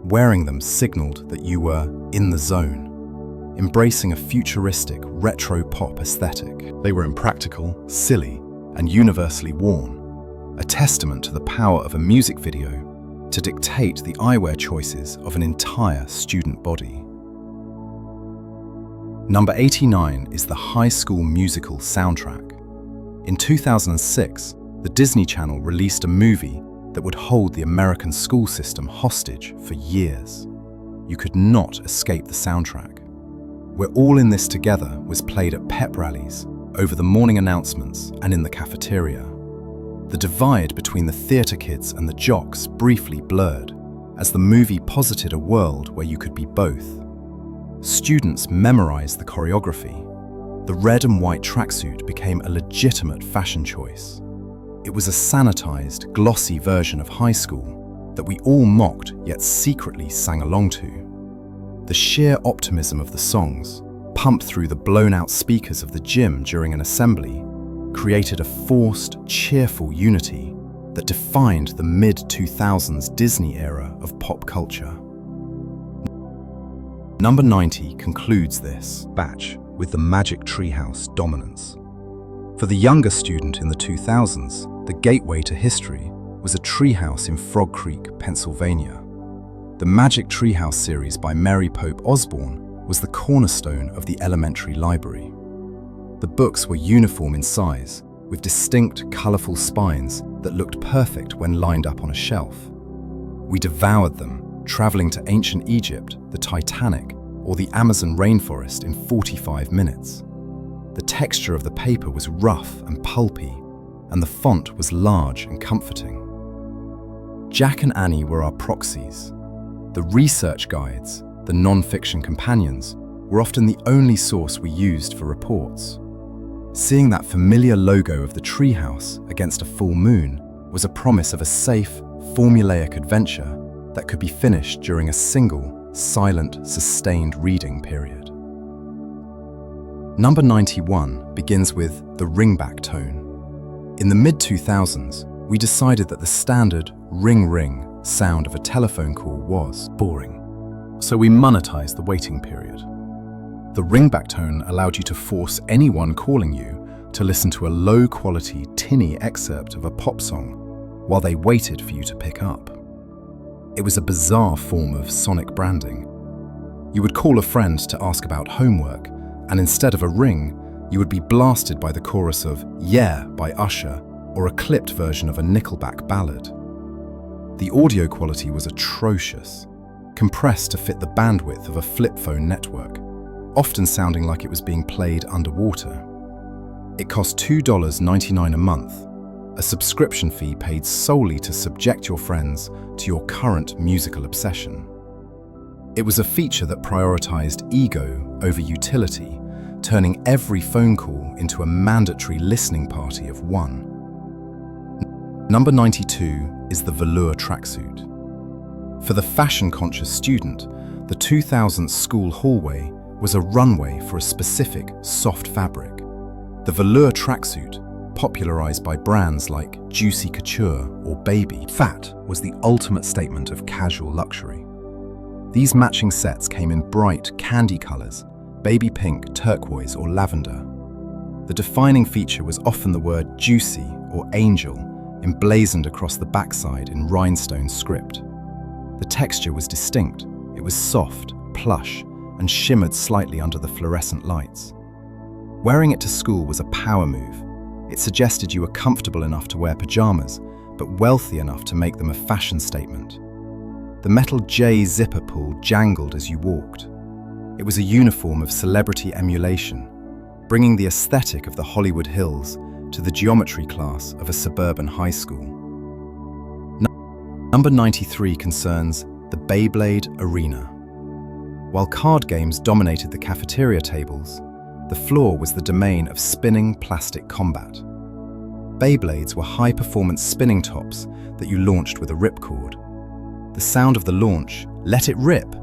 Wearing them signaled that you were in the zone, embracing a futuristic, retro pop aesthetic. They were impractical, silly, and universally worn, a testament to the power of a music video to dictate the eyewear choices of an entire student body. Number 89 is the High School Musical soundtrack. In 2006, the Disney Channel released a movie that would hold the American school system hostage for years. You could not escape the soundtrack. We're All in This Together was played at pep rallies, over the morning announcements, and in the cafeteria. The divide between the theatre kids and the jocks briefly blurred, as the movie posited a world where you could be both. Students memorized the choreography. The red and white tracksuit became a legitimate fashion choice. It was a sanitized, glossy version of high school that we all mocked yet secretly sang along to. The sheer optimism of the songs, pumped through the blown-out speakers of the gym during an assembly, created a forced, cheerful unity that defined the mid-2000s Disney era of pop culture. Number 90 concludes this batch with the Magic Treehouse dominance. For the younger student in the 2000s, the gateway to history was a treehouse in Frog Creek, Pennsylvania. The Magic Treehouse series by Mary Pope Osborne was the cornerstone of the elementary library. The books were uniform in size, with distinct, colorful spines that looked perfect when lined up on a shelf. We devoured them, traveling to ancient Egypt, the Titanic, or the Amazon rainforest in 45 minutes. The texture of the paper was rough and pulpy, and the font was large and comforting. Jack and Annie were our proxies. The research guides, the non-fiction companions, were often the only source we used for reports. Seeing that familiar logo of the treehouse against a full moon was a promise of a safe, formulaic adventure that could be finished during a single, silent, sustained reading period. Number 91 begins with the ringback tone. In the mid-2000s, we decided that the standard ring-ring sound of a telephone call was boring, so we monetized the waiting period. The ringback tone allowed you to force anyone calling you to listen to a low-quality, tinny excerpt of a pop song while they waited for you to pick up. It was a bizarre form of sonic branding. You would call a friend to ask about homework, and instead of a ring, you would be blasted by the chorus of "Yeah" by Usher or a clipped version of a Nickelback ballad. The audio quality was atrocious, compressed to fit the bandwidth of a flip phone network, often sounding like it was being played underwater. It cost $2.99 a month, a subscription fee paid solely to subject your friends to your current musical obsession. It was a feature that prioritized ego over utility, turning every phone call into a mandatory listening party of one. Number 92 is the velour tracksuit. For the fashion-conscious student, the 2000s school hallway was a runway for a specific soft fabric. The velour tracksuit, popularized by brands like Juicy Couture or Baby Fat, was the ultimate statement of casual luxury. These matching sets came in bright candy colors, baby pink, turquoise, or lavender. The defining feature was often the word juicy or angel emblazoned across the backside in rhinestone script. The texture was distinct. It was soft, plush, and shimmered slightly under the fluorescent lights. Wearing it to school was a power move. It suggested you were comfortable enough to wear pajamas, but wealthy enough to make them a fashion statement. The metal J zipper pull jangled as you walked. It was a uniform of celebrity emulation, bringing the aesthetic of the Hollywood Hills to the geometry class of a suburban high school. Number 93 concerns the Beyblade Arena. While card games dominated the cafeteria tables, the floor was the domain of spinning plastic combat. Beyblades were high-performance spinning tops that you launched with a ripcord. The sound of the launch, "Let it rip,"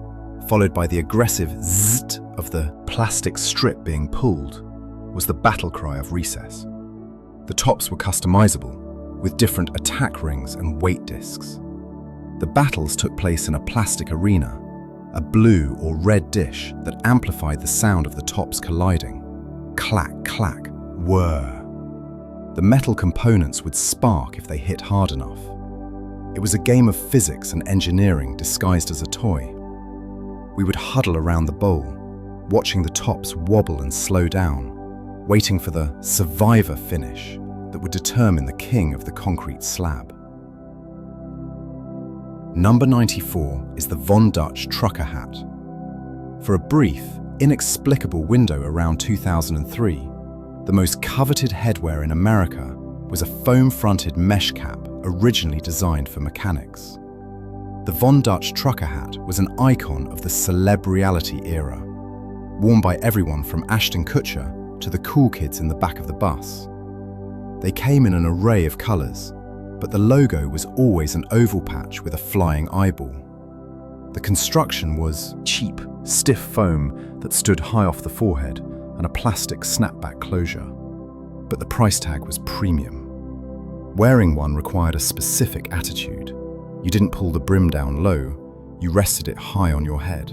followed by the aggressive zzzt of the plastic strip being pulled, was the battle cry of recess. The tops were customizable, with different attack rings and weight discs. The battles took place in a plastic arena, a blue or red dish that amplified the sound of the tops colliding. Clack, clack, whir. The metal components would spark if they hit hard enough. It was a game of physics and engineering disguised as a toy. We would huddle around the bowl, watching the tops wobble and slow down, waiting for the survivor finish that would determine the king of the concrete slab. Number 94 is the Von Dutch trucker hat. For a brief, inexplicable window around 2003, the most coveted headwear in America was a foam-fronted mesh cap originally designed for mechanics. The Von Dutch trucker hat was an icon of the celeb reality era, worn by everyone from Ashton Kutcher to the cool kids in the back of the bus. They came in an array of colours, but the logo was always an oval patch with a flying eyeball. The construction was cheap, stiff foam that stood high off the forehead and a plastic snapback closure. But the price tag was premium. Wearing one required a specific attitude. You didn't pull the brim down low, you rested it high on your head.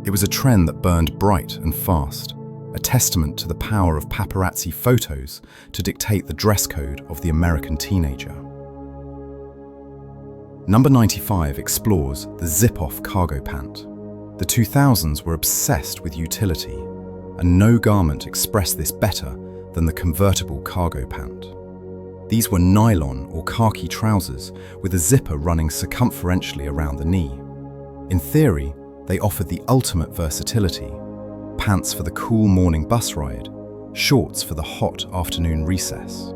It was a trend that burned bright and fast, a testament to the power of paparazzi photos to dictate the dress code of the American teenager. Number 95 explores the zip-off cargo pant. The 2000s were obsessed with utility, and no garment expressed this better than the convertible cargo pant. These were nylon or khaki trousers with a zipper running circumferentially around the knee. In theory, they offered the ultimate versatility: pants for the cool morning bus ride, shorts for the hot afternoon recess.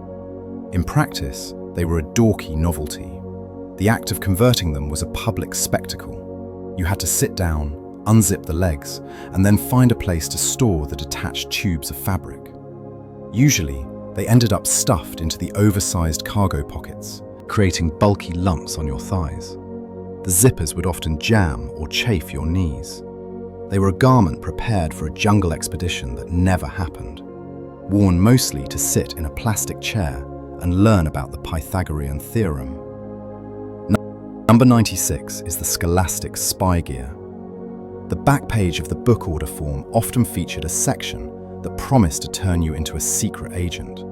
In practice, they were a dorky novelty. The act of converting them was a public spectacle. You had to sit down, unzip the legs, and then find a place to store the detached tubes of fabric. Usually, they ended up stuffed into the oversized cargo pockets, creating bulky lumps on your thighs. The zippers would often jam or chafe your knees. They were a garment prepared for a jungle expedition that never happened, worn mostly to sit in a plastic chair and learn about the Pythagorean theorem. Number 96 is the scholastic spy gear. The back page of the book order form often featured a section that promised to turn you into a secret agent.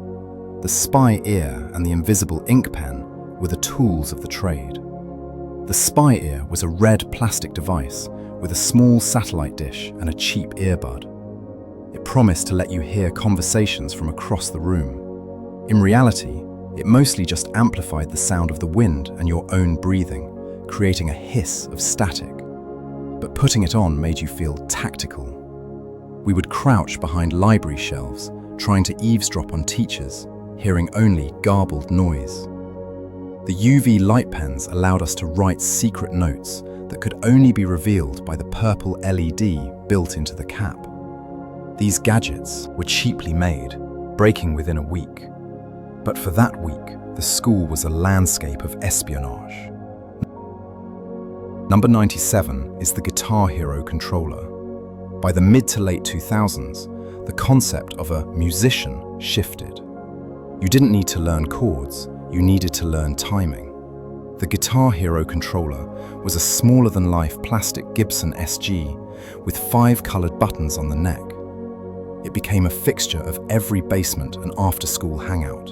The spy ear and the invisible ink pen were the tools of the trade. The spy ear was a red plastic device with a small satellite dish and a cheap earbud. It promised to let you hear conversations from across the room. In reality, it mostly just amplified the sound of the wind and your own breathing, creating a hiss of static. But putting it on made you feel tactical. We would crouch behind library shelves, trying to eavesdrop on teachers, hearing only garbled noise. The UV light pens allowed us to write secret notes that could only be revealed by the purple LED built into the cap. These gadgets were cheaply made, breaking within a week. But for that week, the school was a landscape of espionage. Number 97 is the Guitar Hero controller. By the mid to late 2000s, the concept of a musician shifted. You didn't need to learn chords, you needed to learn timing. The Guitar Hero controller was a smaller-than-life plastic Gibson SG with 5 colored buttons on the neck. It became a fixture of every basement and after-school hangout.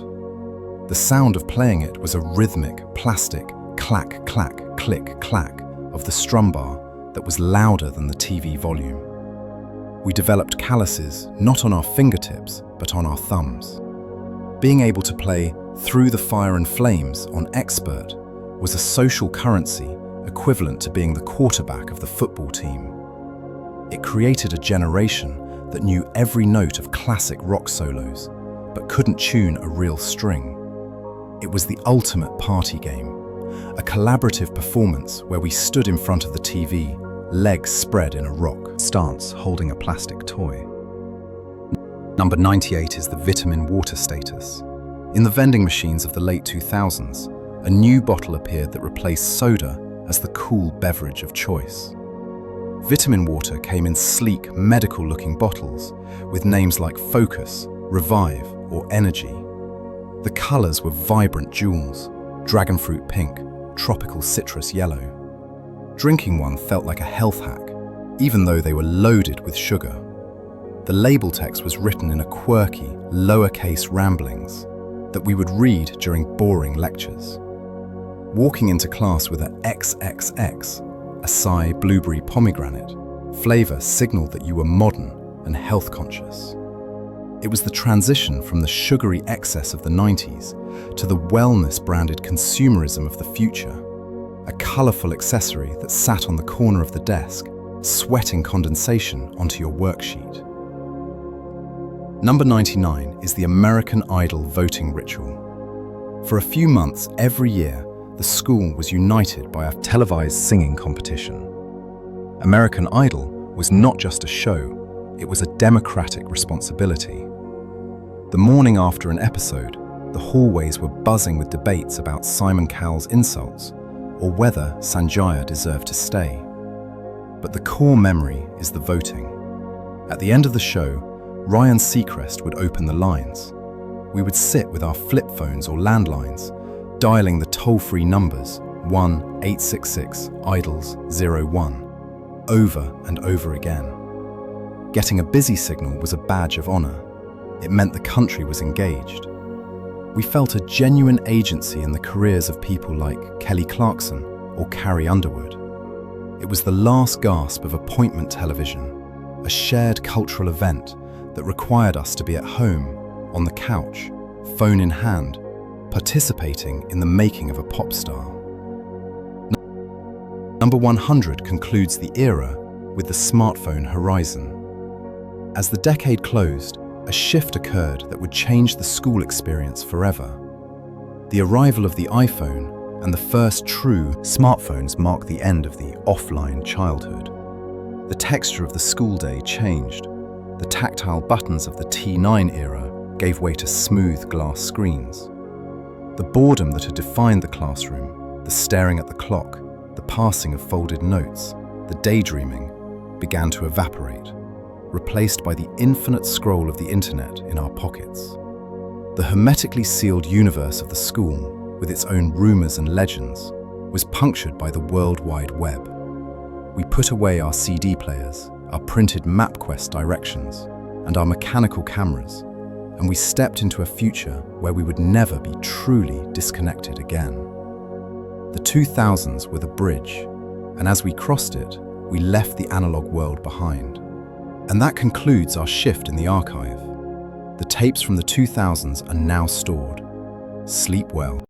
The sound of playing it was a rhythmic, plastic clack, clack, click, clack of the strum bar that was louder than the TV volume. We developed calluses not on our fingertips, but on our thumbs. Being able to play Through the Fire and Flames on Expert was a social currency equivalent to being the quarterback of the football team. It created a generation that knew every note of classic rock solos, but couldn't tune a real string. It was the ultimate party game, a collaborative performance where we stood in front of the TV, legs spread in a rock stance, holding a plastic toy. Number 98 is the vitamin water status. In the vending machines of the late 2000s, a new bottle appeared that replaced soda as the cool beverage of choice. Vitamin water came in sleek, medical-looking bottles with names like Focus, Revive, or Energy. The colors were vibrant jewels: dragonfruit pink, tropical citrus yellow. Drinking one felt like a health hack, even though they were loaded with sugar. The label text was written in a quirky, lowercase ramblings that we would read during boring lectures. Walking into class with an XXX, acai blueberry pomegranate, flavor signaled that you were modern and health conscious. It was the transition from the sugary excess of the 90s to the wellness-branded consumerism of the future, a colorful accessory that sat on the corner of the desk, sweating condensation onto your worksheet. Number 99 is the American Idol voting ritual. For a few months every year, the school was united by a televised singing competition. American Idol was not just a show, it was a democratic responsibility. The morning after an episode, the hallways were buzzing with debates about Simon Cowell's insults or whether Sanjaya deserved to stay. But the core memory is the voting. At the end of the show, Ryan Seacrest would open the lines. We would sit with our flip phones or landlines, dialing the toll-free numbers 1-866-IDOLS-01 over and over again. Getting a busy signal was a badge of honor. It meant the country was engaged. We felt a genuine agency in the careers of people like Kelly Clarkson or Carrie Underwood. It was the last gasp of appointment television, a shared cultural event that required us to be at home, on the couch, phone in hand, participating in the making of a pop star. Number 100 concludes the era with the smartphone horizon. As the decade closed, a shift occurred that would change the school experience forever. The arrival of the iPhone and the first true smartphones marked the end of the offline childhood. The texture of the school day changed. The tactile buttons of the T9 era gave way to smooth glass screens. The boredom that had defined the classroom, the staring at the clock, the passing of folded notes, the daydreaming, began to evaporate, replaced by the infinite scroll of the internet in our pockets. The hermetically sealed universe of the school, with its own rumors and legends, was punctured by the World Wide Web. We put away our CD players, our printed MapQuest directions, and our mechanical cameras, and we stepped into a future where we would never be truly disconnected again. The 2000s were the bridge, and as we crossed it, we left the analog world behind. And that concludes our shift in the archive. The tapes from the 2000s are now stored. Sleep well.